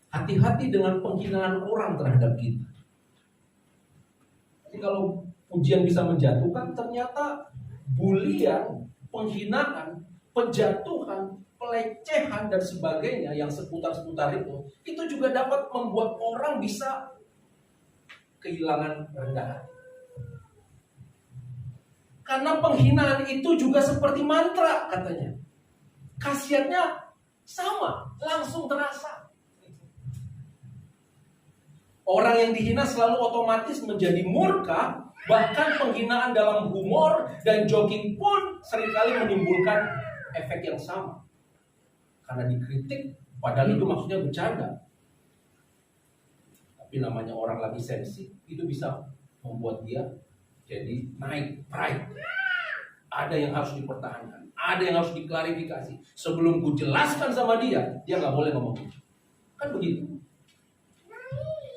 Hati-hati dengan penghinaan orang terhadap kita. Jadi kalau pujian bisa menjatuhkan, ternyata bulian, penghinaan, penjatuhan, pelecehan dan sebagainya yang seputar-seputar itu juga dapat membuat orang bisa kehilangan rendah hati. Karena penghinaan itu juga seperti mantra katanya. Khasiatnya sama, langsung terasa. Orang yang dihina selalu otomatis menjadi murka. Bahkan penghinaan dalam humor dan joking pun seringkali menimbulkan efek yang sama. Karena dikritik, padahal itu maksudnya bercanda. Tapi namanya orang lagi sensi, itu bisa membuat dia jadi naik pride. Ada yang harus dipertahankan, ada yang harus diklarifikasi. Sebelum ku jelaskan sama dia nggak boleh ngomong. Kan begitu.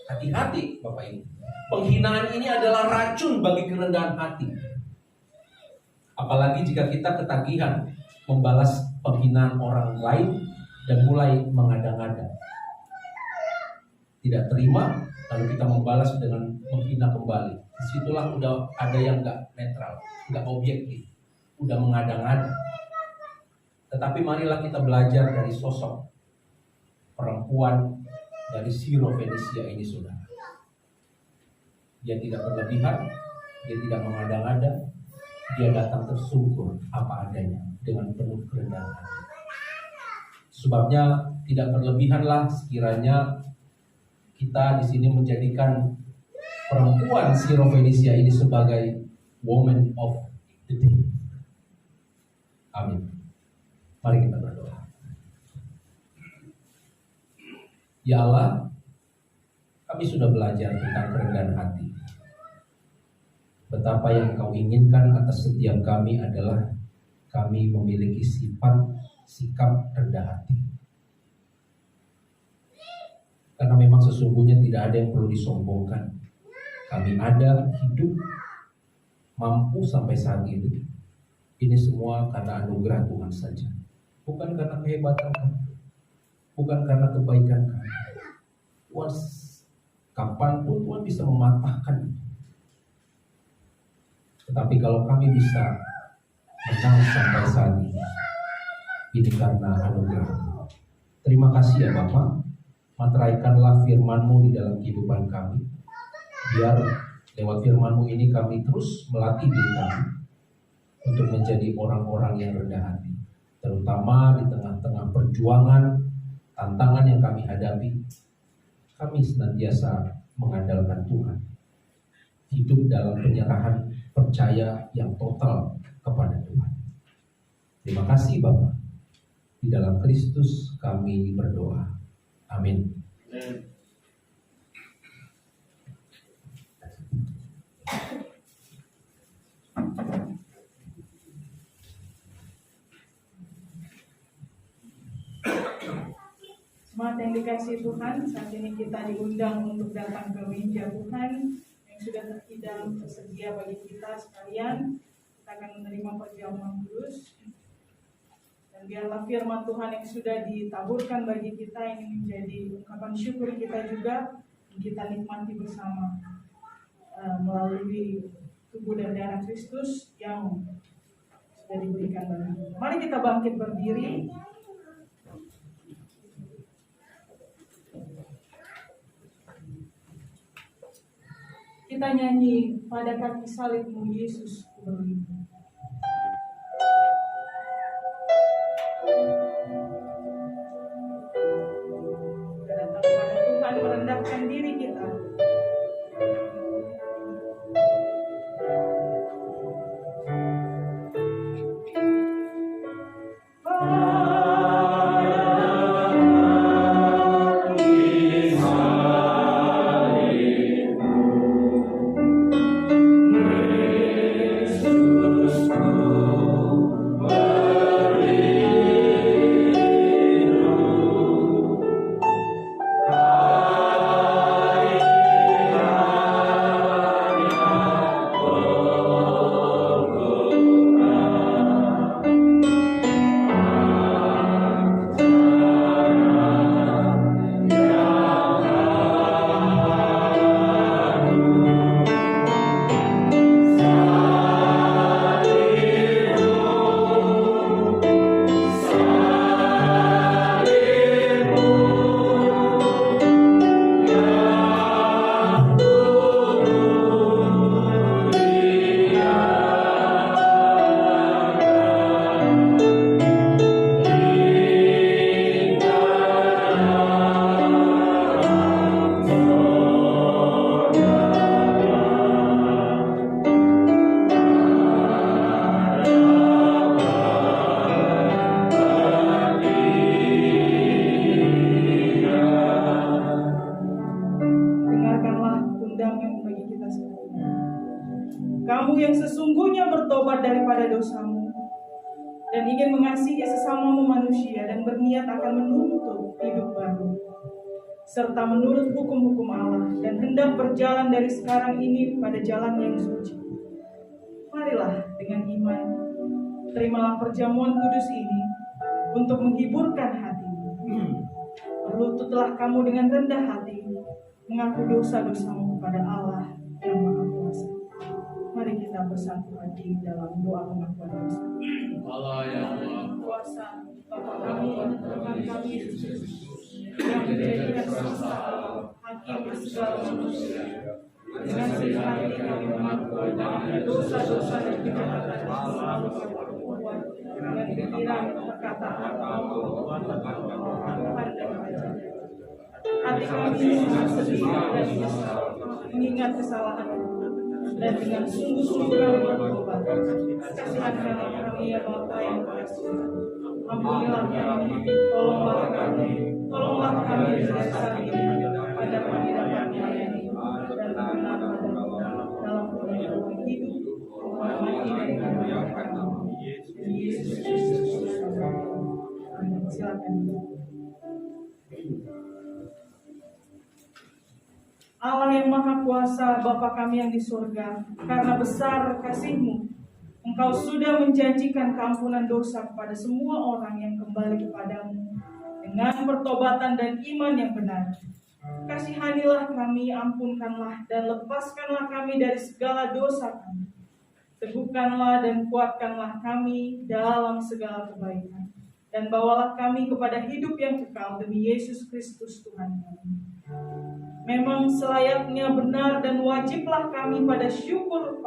Hati-hati Bapak Ibu. Penghinaan ini adalah racun bagi kerendahan hati. Apalagi jika kita ketagihan membalas penghinaan orang lain dan mulai mengada-ngada. Tidak terima, lalu kita membalas dengan menghina kembali. Disitulah udah ada yang nggak netral, nggak objektif, udah mengada-ngada. Tetapi marilah kita belajar dari sosok perempuan dari Syro-Fenisia ini, saudara. Dia tidak berlebihan, dia tidak mengada-ngada, dia datang tersungkur apa adanya dengan penuh kerendahan hati. Sebabnya tidak berlebihanlah sekiranya kita di sini menjadikan perempuan Syro-Fenisia ini sebagai woman of the day. Amin. Mari kita berdoa. Ya Allah, kami sudah belajar tentang kerendahan hati. Betapa yang Kau inginkan atas setiap kami adalah kami memiliki sikap rendah hati. Karena memang sesungguhnya tidak ada yang perlu disombongkan. Kami ada, hidup, mampu sampai saat ini. Ini semua karena anugerah Tuhan saja. Bukan karena kehebatan kami. Bukan karena kebaikan kami. Tuhan, kapanpun Tuhan bisa mematahkan itu. Tetapi kalau kami bisa menang sampai saat ini karena anugerah. Terima kasih ya Bapak. Materaikanlah firman-Mu di dalam kehidupan kami. Biar lewat firman-Mu ini kami terus melatih diri kami untuk menjadi orang-orang yang rendah hati. Terutama di tengah-tengah perjuangan, tantangan yang kami hadapi, kami senantiasa mengandalkan Tuhan. Hidup dalam penyerahan percaya yang total kepada Tuhan. Terima kasih Bapak. Di dalam Kristus kami berdoa. Amin. Jemaat yang dikasihi Tuhan, saat ini kita diundang untuk datang ke meja Tuhan yang sudah tersedia bagi kita sekalian. Kita akan menerima perjamuan kudus. Dan biarlah firman Tuhan yang sudah ditaburkan bagi kita ini menjadi ungkapan syukur kita juga, yang kita nikmati bersama melalui tubuh dan darah Kristus yang sudah diberikan bagi kita. Mari kita bangkit berdiri. Kita nyanyi pada kaki salibmu Yesus ku berlindung. Kita datang kepada Tuhan merendahkan diri kita. Yesus yang sesungguhnya bertobat daripada dosamu dan ingin mengasihi sesamamu manusia dan berniat akan menuntut hidup baru, serta menurut hukum-hukum Allah dan hendak berjalan dari sekarang ini pada jalan yang suci. Marilah dengan iman, terimalah perjamuan kudus ini untuk menghiburkan hatimu. Berlututlah kamu dengan rendah hati, mengaku dosa-dosamu kepada Allah yang Maha Kuasa. Mari kita bersatu hati dalam doa pengakuan dosa. Allah yang Maha Kuasa, Bapa kami, Tuhan kami Yesus Kristus, yang menjadikan semesta hakim segala manusia, dengan segenap kami mengaku bahwa dosa-dosa dan kejahatan Allah berbuat dengan pikiran, perkataan, perbuatan, dan wajah. Hati kami sangat sedih dan menyesal mengingat kesalahan dan dengan sungguh-sungguh kami bertobat. Kasihankanlah kami ya Bapa yang kasih. Ampunilah kami, tolonglah kami dari saat ini pada kami dapat melayani dan benar dalam perjalanan hidup mati dari kami. Yesus Kristus. Silakan. Allah yang Maha Kuasa, Bapa kami yang di surga, karena besar kasih-Mu, Engkau sudah menjanjikan keampunan dosa kepada semua orang yang kembali kepadamu dengan pertobatan dan iman yang benar. Kasihanilah kami, ampunkanlah dan lepaskanlah kami dari segala dosa kami. Teguhkanlah dan kuatkanlah kami dalam segala kebaikan. Dan bawalah kami kepada hidup yang kekal demi Yesus Kristus Tuhan kami. Memang selayaknya benar dan wajiblah kami pada syukur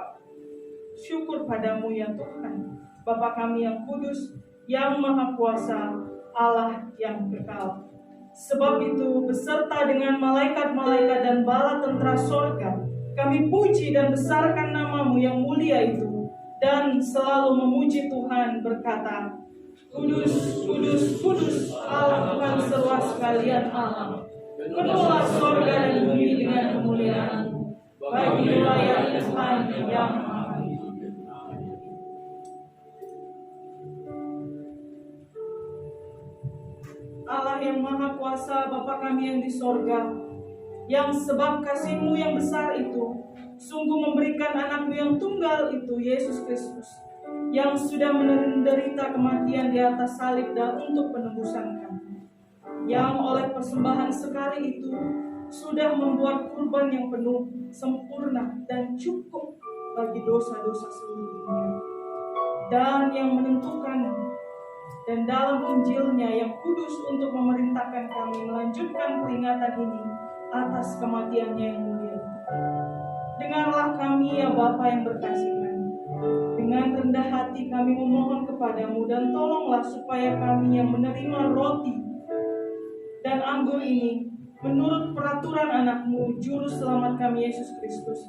padamu ya Tuhan, Bapa kami yang kudus, yang maha kuasa, Allah yang kekal. Sebab itu beserta dengan malaikat-malaikat dan bala tentara sorga, kami puji dan besarkan namamu yang mulia itu, dan selalu memuji Tuhan berkata, Kudus, kudus, kudus, Allah Tuhan seluas sekalian alam. Penuhlah sorga dan bumi dengan kemuliaan-Mu. Bagi wilayah Tuhan yang maha tinggi. Allah yang maha kuasa, Bapa kami yang di sorga, yang sebab kasih-Mu yang besar itu, sungguh memberikan anak-Mu yang tunggal itu, Yesus Kristus, yang sudah menderita kematian di atas salib dan untuk penebusan kami, yang oleh persembahan sekali itu sudah membuat kurban yang penuh, sempurna, dan cukup bagi dosa-dosa seluruh dunia, dan yang menentukan dan dalam Injilnya yang kudus untuk memerintahkan kami melanjutkan peringatan ini atas kematiannya yang mulia. Dengarlah kami ya Bapa yang berkasihan. Dengan rendah hati kami memohon kepadamu, dan tolonglah supaya kami yang menerima roti dan anggur ini menurut peraturan anak-Mu Juru Selamat kami Yesus Kristus,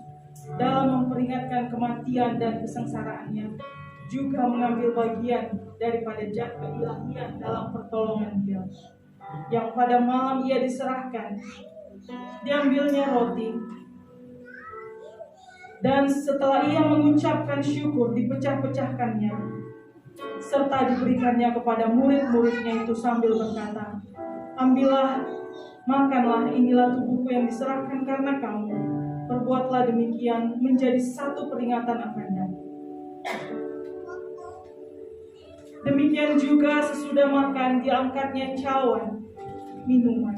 dalam memperingatkan kematian dan kesengsaraannya, juga mengambil bagian daripada zat keilahian dalam pertolongan Dia, yang pada malam Ia diserahkan. Diambilnya roti, dan setelah Ia mengucapkan syukur, dipecah-pecahkannya, serta diberikannya kepada murid-muridnya itu sambil berkata, Ambillah, makanlah, inilah tubuhku yang diserahkan karena kamu. Perbuatlah demikian menjadi satu peringatan akannya. Demikian juga sesudah makan diangkatnya cawan minuman.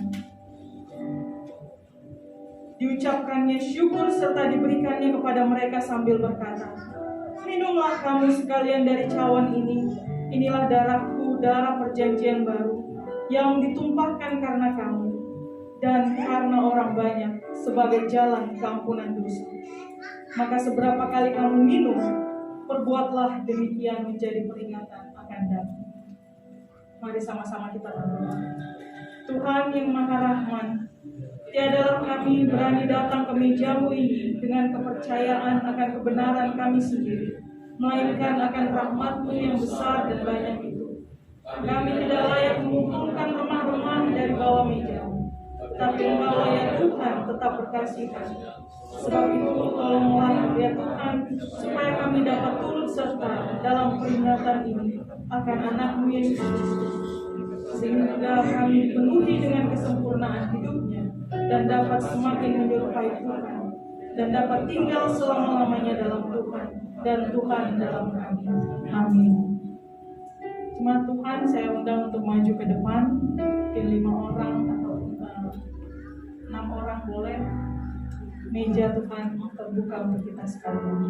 Diucapkannya syukur serta diberikannya kepada mereka sambil berkata, Minumlah kamu sekalian dari cawan ini, inilah darahku, darah perjanjian baru, yang ditumpahkan karena kamu dan karena orang banyak sebagai jalan keampunan dosa. Maka seberapa kali kamu minum, perbuatlah demikian menjadi peringatan akan datang. Mari sama-sama kita berdoa. Tuhan yang Maha Rahman, tiadalah kami berani datang ke meja-Mu ini dengan kepercayaan akan kebenaran kami sendiri, melainkan akan rahmat-Mu yang besar dan banyak itu. Kami tidak layak mengumpulkan remah-remah dari bawah meja, tetapi Engkau ya Tuhan tetap kasih. Sebab itu tolonglah ya Tuhan, supaya kami dapat turut serta dalam peringatan ini akan anak-Mu Yesus Kristus, sehingga kami dipenuhi dengan kesempurnaan hidupnya dan dapat semakin menyerupai Tuhan dan dapat tinggal selama-lamanya dalam Tuhan dan Tuhan dalam kami. Amin. Cuma Tuhan, saya undang untuk maju ke depan, mungkin 5 orang atau 6 orang boleh. Meja Tuhan terbuka untuk kita sekalian.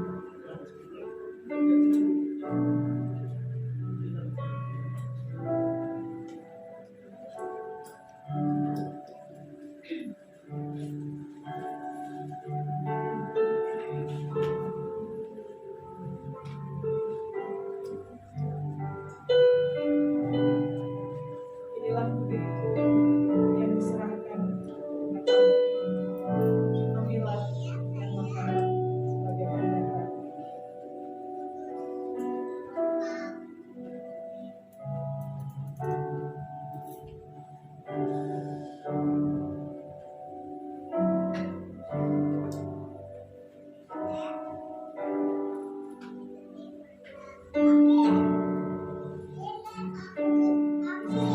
Inilah bukti yang diserahkan. Ambillah dan makan sebagai pemberkat.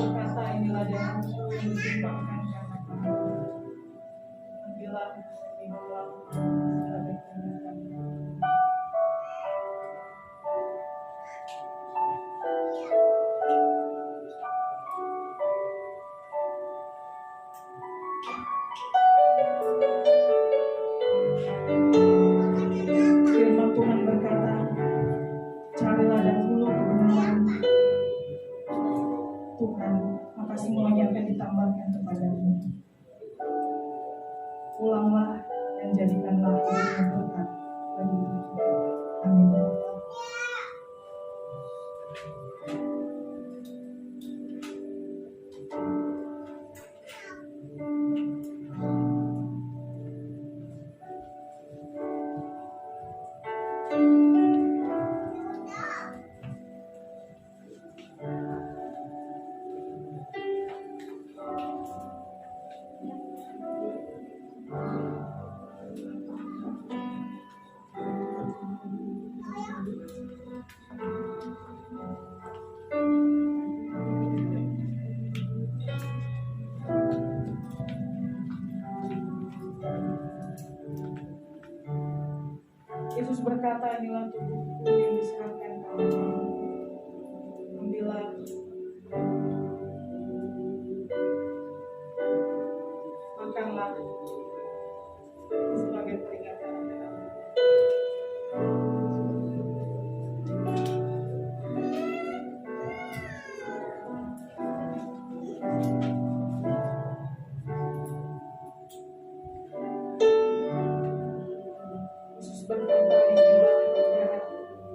Berkata, inilah darahku yang ditumpahkan karena kamu. Ambillah, minumlah sebagai pemberkat. Firman Tuhan berkata, carilah dahulu kebenaran Tuhan, maka semuanya akan ditambahkan kepadamu. Pulanglah dan jadikanlah hidupmu berkat bagi kita. Amin. Yesus berkata, inilah tubuhku yang diserahkan kamu. Ambillah, makanlah sebagai peringatan akan aku. Yesus berkata, inilah darah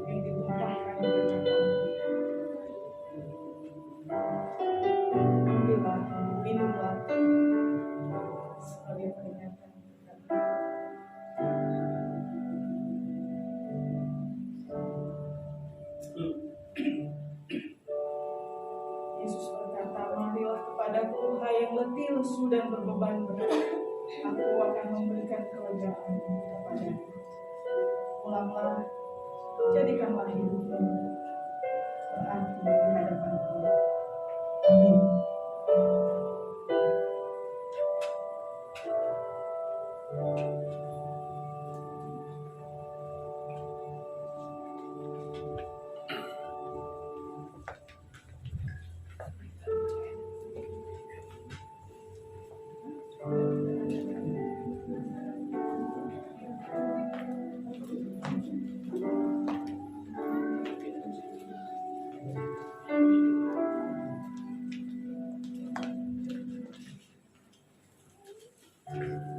yang ditumpahkan karena kamu. Ambillah, minumlah sebagai peringatan akan aku. Yesus berkata, marilah kepadaku hai yang letih, lesu dan berbeban berat, aku akan memberikan kelegaan kepadamu. Pulanglah, jadikanlah hidupmu berarti di hadapan Allah. Amin.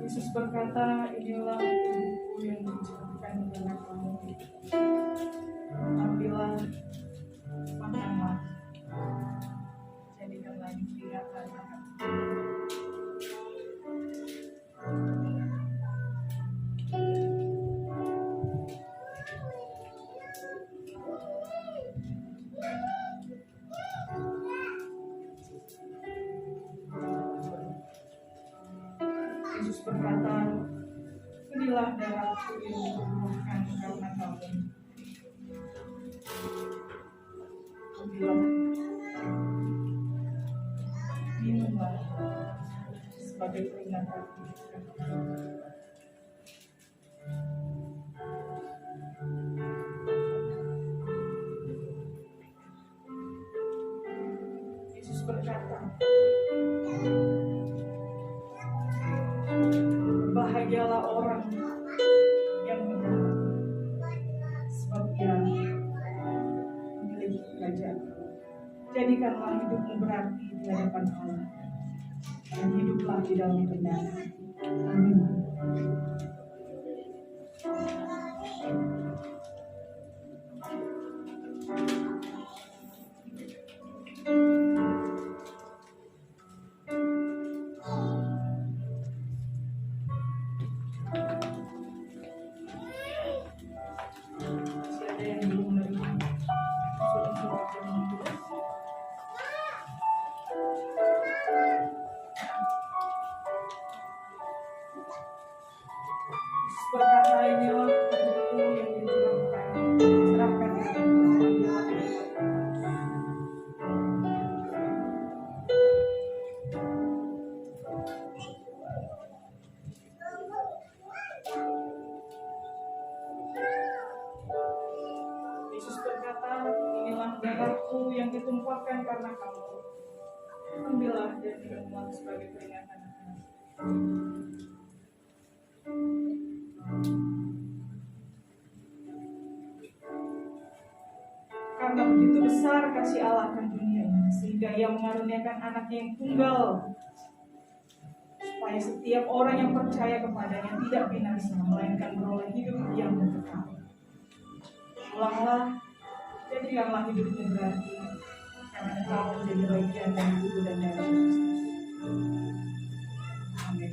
Yesus berkata, inilah tubuhku yang diserahkan karena kamu. Ambillah, makanlah, jadikanlah peringatan akan aku. Yesus berkata, Inilah darahku yang ditumpahkan karena kamu. Ambillah, minumlah sebagai peringatan. Yesus berkata, bahagialah orang yang benar, sebab ia memiliki kerajaan. Jadikanlah hidupmu berarti di hadapan Allah, dan hiduplah di dalam kebenaran. Amin. Masih ada yang belum menerima surat-surat yang ditulis? Yesus berkata, inilah hidupku yang dicurahkan, serahkan hidupku. Yesus berkata, inilah darahku yang ditumpahkan karena kamu. Ambillah dan minumlah sebagai peringatan. Karena begitu besar kasih Allah akan dunia ini, sehingga Ia mengaruniakan anaknya yang tunggal, supaya setiap orang yang percaya kepadanya tidak binasa, melainkan beroleh hidup yang kekal. Pulanglah, jadikanlah hidupmu berarti, karena engkau menjadi bagian dari tubuh dan darah Kristus. Amin.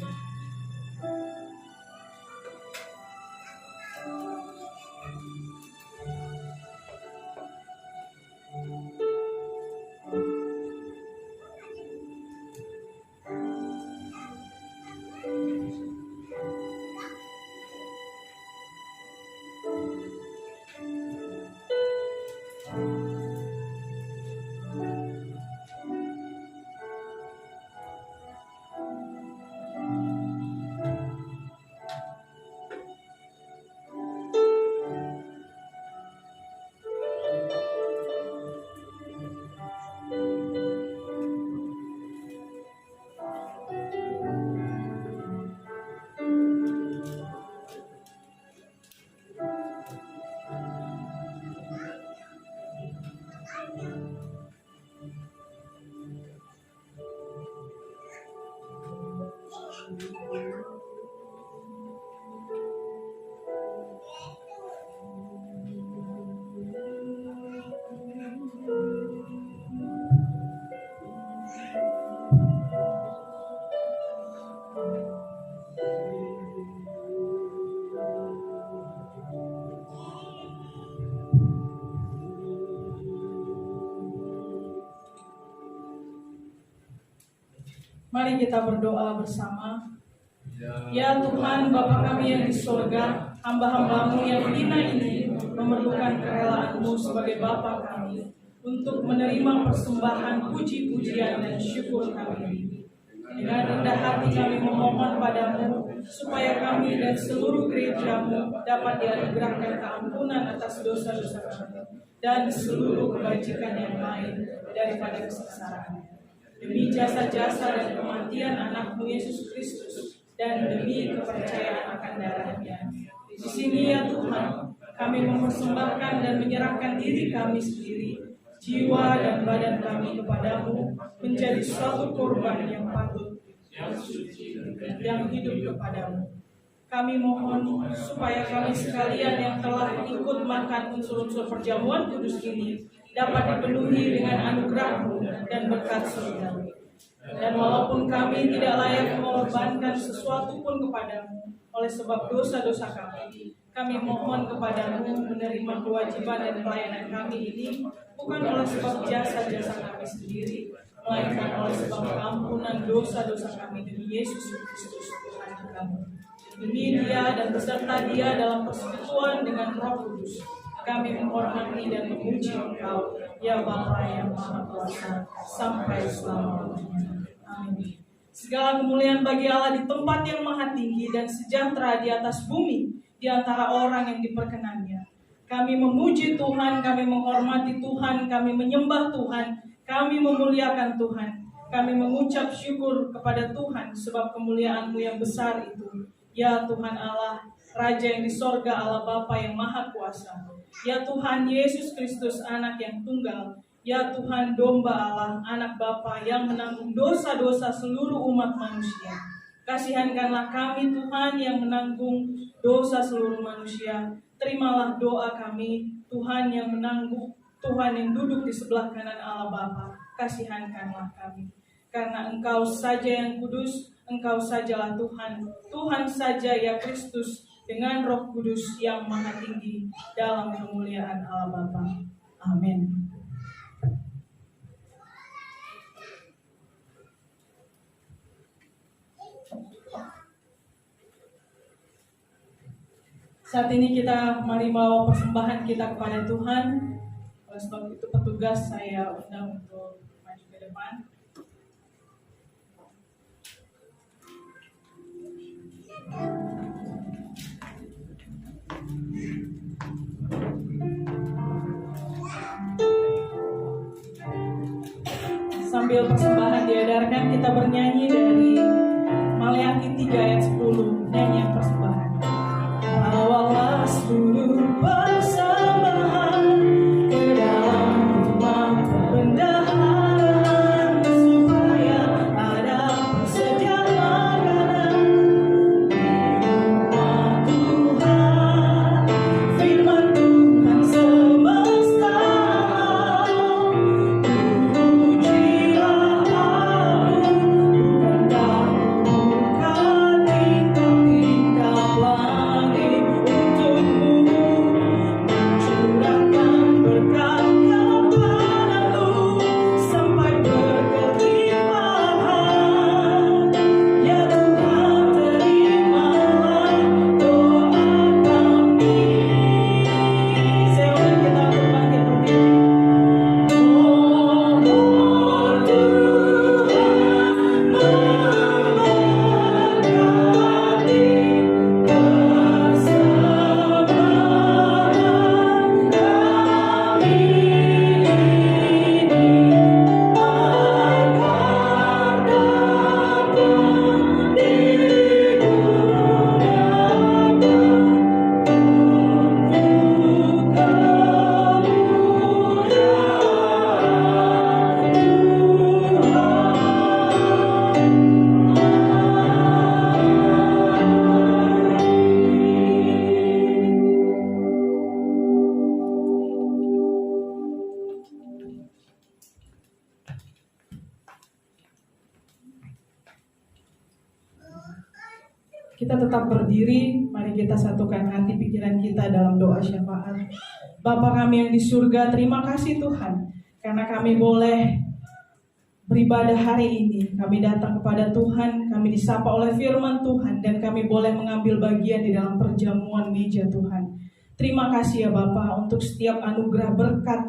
Mari kita berdoa bersama. Ya Tuhan, Bapa kami yang di surga, hamba-hambamu yang hina ini memerlukan kerelaan-Mu sebagai Bapa kami untuk menerima persembahan puji-pujian dan syukur kami. Dengan rendah hati kami memohon padamu supaya kami dan seluruh gereja-Mu dapat dianugerahkan keampunan atas dosa-dosa kami dan seluruh kebajikan yang lain daripada kesengsaraan. Demi jasa-jasa dan kematian anakmu Yesus Kristus dan demi kepercayaan akan darahnya. Di sini ya Tuhan, kami mempersembahkan dan menyerahkan diri kami sendiri, jiwa dan badan kami kepadamu menjadi suatu korban yang patut, yang suci, yang hidup kepadamu. Kami mohon supaya kami sekalian yang telah ikut makan unsur-unsur perjamuan kudus ini dapat dipenuhi dengan anugerah-Mu dan berkat surga. Dan walaupun kami tidak layak mengorbankan sesuatu pun kepadamu oleh sebab dosa-dosa kami mohon kepadamu menerima kewajiban dan pelayanan kami ini bukan oleh sebab jasa-jasa kami sendiri, melainkan oleh sebab keampunan dosa-dosa kami demi Yesus Kristus Tuhan kami. demi Dia dan beserta Dia dalam persekutuan dengan Roh Kudus. Kami menghormati dan memuji Engkau, ya Bapa yang Maha Kuasa, sampai selama-lamanya. Amin. Segala kemuliaan bagi Allah di tempat yang maha tinggi dan sejahtera di atas bumi di antara orang yang diperkenannya. Kami memuji Tuhan, kami menghormati Tuhan, kami menyembah Tuhan, kami memuliakan Tuhan. Kami mengucap syukur kepada Tuhan sebab kemuliaan-Mu yang besar itu. Ya Tuhan Allah, Raja yang di sorga, Allah Bapa yang maha kuasa. Ya Tuhan Yesus Kristus, anak yang tunggal. Ya Tuhan domba Allah, anak Bapa yang menanggung dosa-dosa seluruh umat manusia. Kasihankanlah kami Tuhan yang menanggung dosa seluruh manusia. Terimalah doa kami, Tuhan yang menanggung, Tuhan yang duduk di sebelah kanan Allah Bapa. Kasihankanlah kami. Karena Engkau saja yang kudus, Engkau sajalah Tuhan. Tuhan saja ya Kristus dengan Roh Kudus yang maha tinggi dalam kemuliaan Allah Bapa. Amin. Saat ini kita mari bawa persembahan kita kepada Tuhan. Oleh sebab itu petugas saya undang untuk maju ke depan. Sambil persembahan diedarkan, kita bernyanyi dari Maleakhi 3 ayat 10, nyanyian persembahan. Bawalah seluruh persembahan ke dalam rumah perbendaharaan, supaya ada persediaan makanan di rumah Tuhan. Firman Tuhan semesta alam, pujilah aku, bukankah buka tingkap-tingkap langit untukmu, mencurahkan berkat kepadamu sampai berkelimpahan. Ya Tuhan, terimalah doa kami. Saya undang kita untuk bangkit berdiri. Oh Tuhan, memberkati persembahan kami ini, agar dapat Kita tetap berdiri, mari kita satukan hati pikiran kita dalam doa syafaat. Bapa kami yang di surga, terima kasih Tuhan, karena kami boleh beribadah hari ini. Kami datang kepada Tuhan, kami disapa oleh firman Tuhan, dan kami boleh mengambil bagian di dalam perjamuan meja Tuhan. Terima kasih ya Bapa untuk setiap anugerah berkat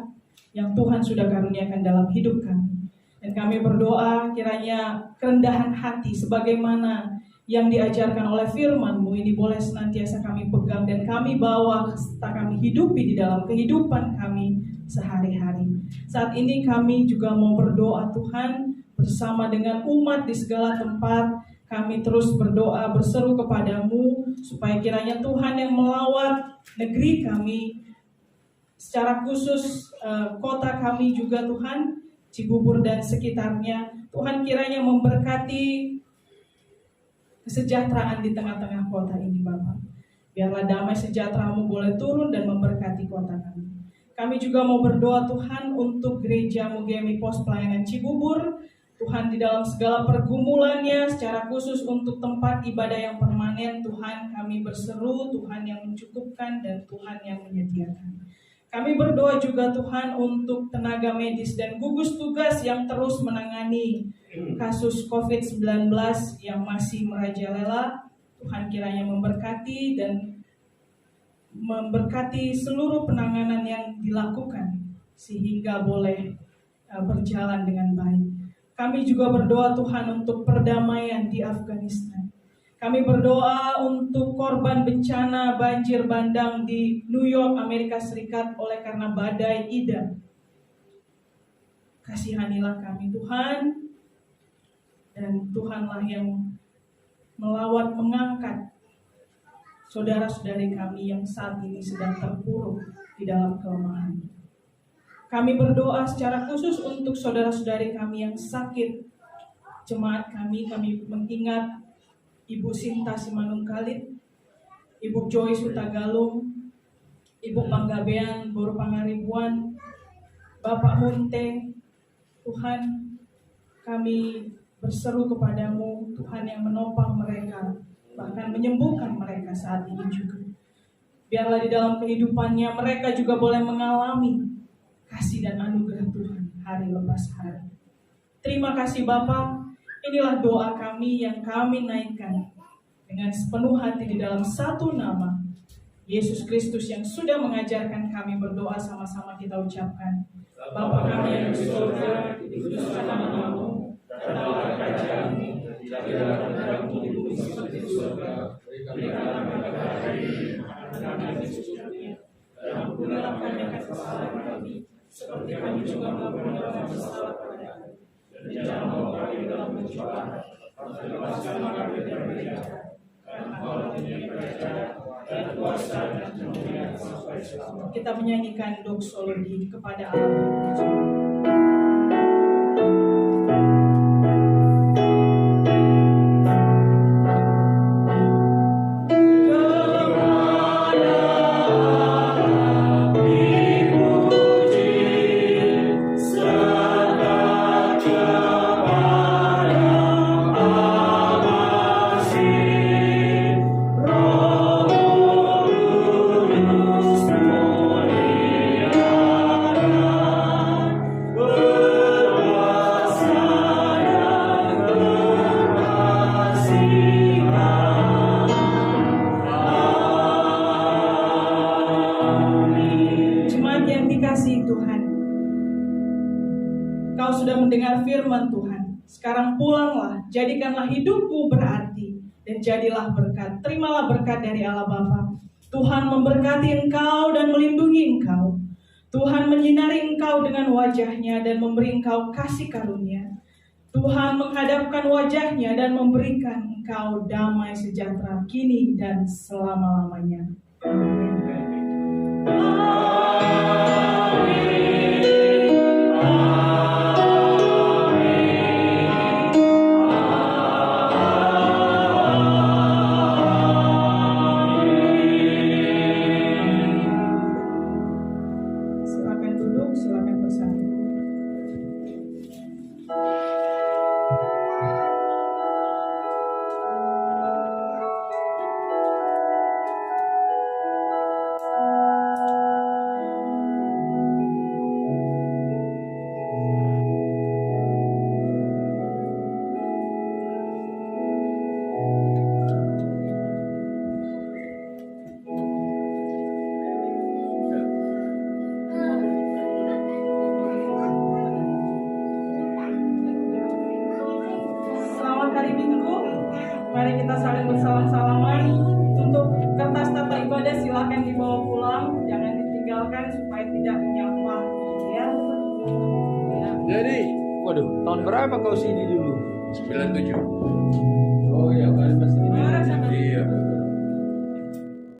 yang Tuhan sudah karuniakan dalam hidup kami. Dan kami berdoa kiranya kerendahan hati sebagaimana yang diajarkan oleh firman-Mu ini boleh senantiasa kami pegang dan kami bawa serta kami hidupi di dalam kehidupan kami sehari-hari. Saat ini kami juga mau berdoa Tuhan bersama dengan umat di segala tempat. Kami terus berdoa berseru kepadamu supaya kiranya Tuhan yang melawat negeri kami, secara khusus kota kami juga Tuhan, Cibubur dan sekitarnya. Tuhan kiranya memberkati kesejahteraan di tengah-tengah kota ini Bapak. Biarlah damai sejahtera-Mu boleh turun dan memberkati kota kami. Kami juga mau berdoa Tuhan untuk gereja Mugemi Pos Pelayanan Cibubur. Tuhan di dalam segala pergumulannya, secara khusus untuk tempat ibadah yang permanen, Tuhan kami berseru, Tuhan yang mencukupkan dan Tuhan yang menyediakan. Kami berdoa juga Tuhan untuk tenaga medis dan gugus tugas yang terus menangani kasus COVID-19 yang masih merajalela. Tuhan kiranya memberkati dan memberkati seluruh penanganan yang dilakukan sehingga boleh berjalan dengan baik. Kami juga berdoa Tuhan untuk perdamaian di Afghanistan. Kami berdoa untuk korban bencana banjir bandang di New York, Amerika Serikat oleh karena badai Ida. Kasihanilah kami Tuhan, dan Tuhanlah yang melawat mengangkat saudara-saudari kami yang saat ini sedang terpuruk di dalam kelemahan. Kami berdoa secara khusus untuk saudara-saudari kami yang sakit. Jemaat kami mengingat Ibu Sinta Simanung Khalid, Ibu Joy Sutagalung, Ibu Panggabean Boru Pangaribuan, Bapak Munte. Tuhan, kami berseru kepadamu, Tuhan yang menopang mereka, bahkan menyembuhkan mereka saat ini juga. Biarlah di dalam kehidupannya mereka juga boleh mengalami kasih dan anugerah Tuhan hari lepas hari. Terima kasih Bapa. Inilah doa kami yang kami naikkan dengan sepenuh hati di dalam satu nama, Yesus Kristus yang sudah mengajarkan kami berdoa sama-sama kita ucapkan. Bapa kami yang di surga, dikuduskan namamu, datanglah kerajaanmu, jadilah kehendakmu di bumi seperti di surga. Berikanlah kami hari ini makanan kami secukupnya, dan ampunilah kami akan kesalahan kami, seperti kami juga mengampuni orang yang bersalah kepada kami. Dan jangan membawa kami dalam pencobaan, tapi lepaskanlah kami dari jahat. Karena Engkau mempunyai kerajaan dan kuasa dan kemuliaan sampai selamanya. Kita menyanyikan doksologi kepada Allah. Mendengar firman Tuhan, sekarang pulanglah, jadikanlah hidupmu berarti, dan jadilah berkat. Terimalah berkat dari Allah Bapa. Tuhan memberkati engkau dan melindungi engkau. Tuhan menyinari engkau dengan wajahnya dan memberi engkau kasih karunia. Tuhan menghadapkan wajahnya dan memberikan engkau damai sejahtera kini dan selama-lamanya. Amin. Mari kita saling bersalam-salaman. Untuk kertas tata ibadah silakan dibawa pulang, jangan ditinggalkan supaya tidak menyapa. Ya. Jadi, waduh, tahun berapa kau sini dulu? 97.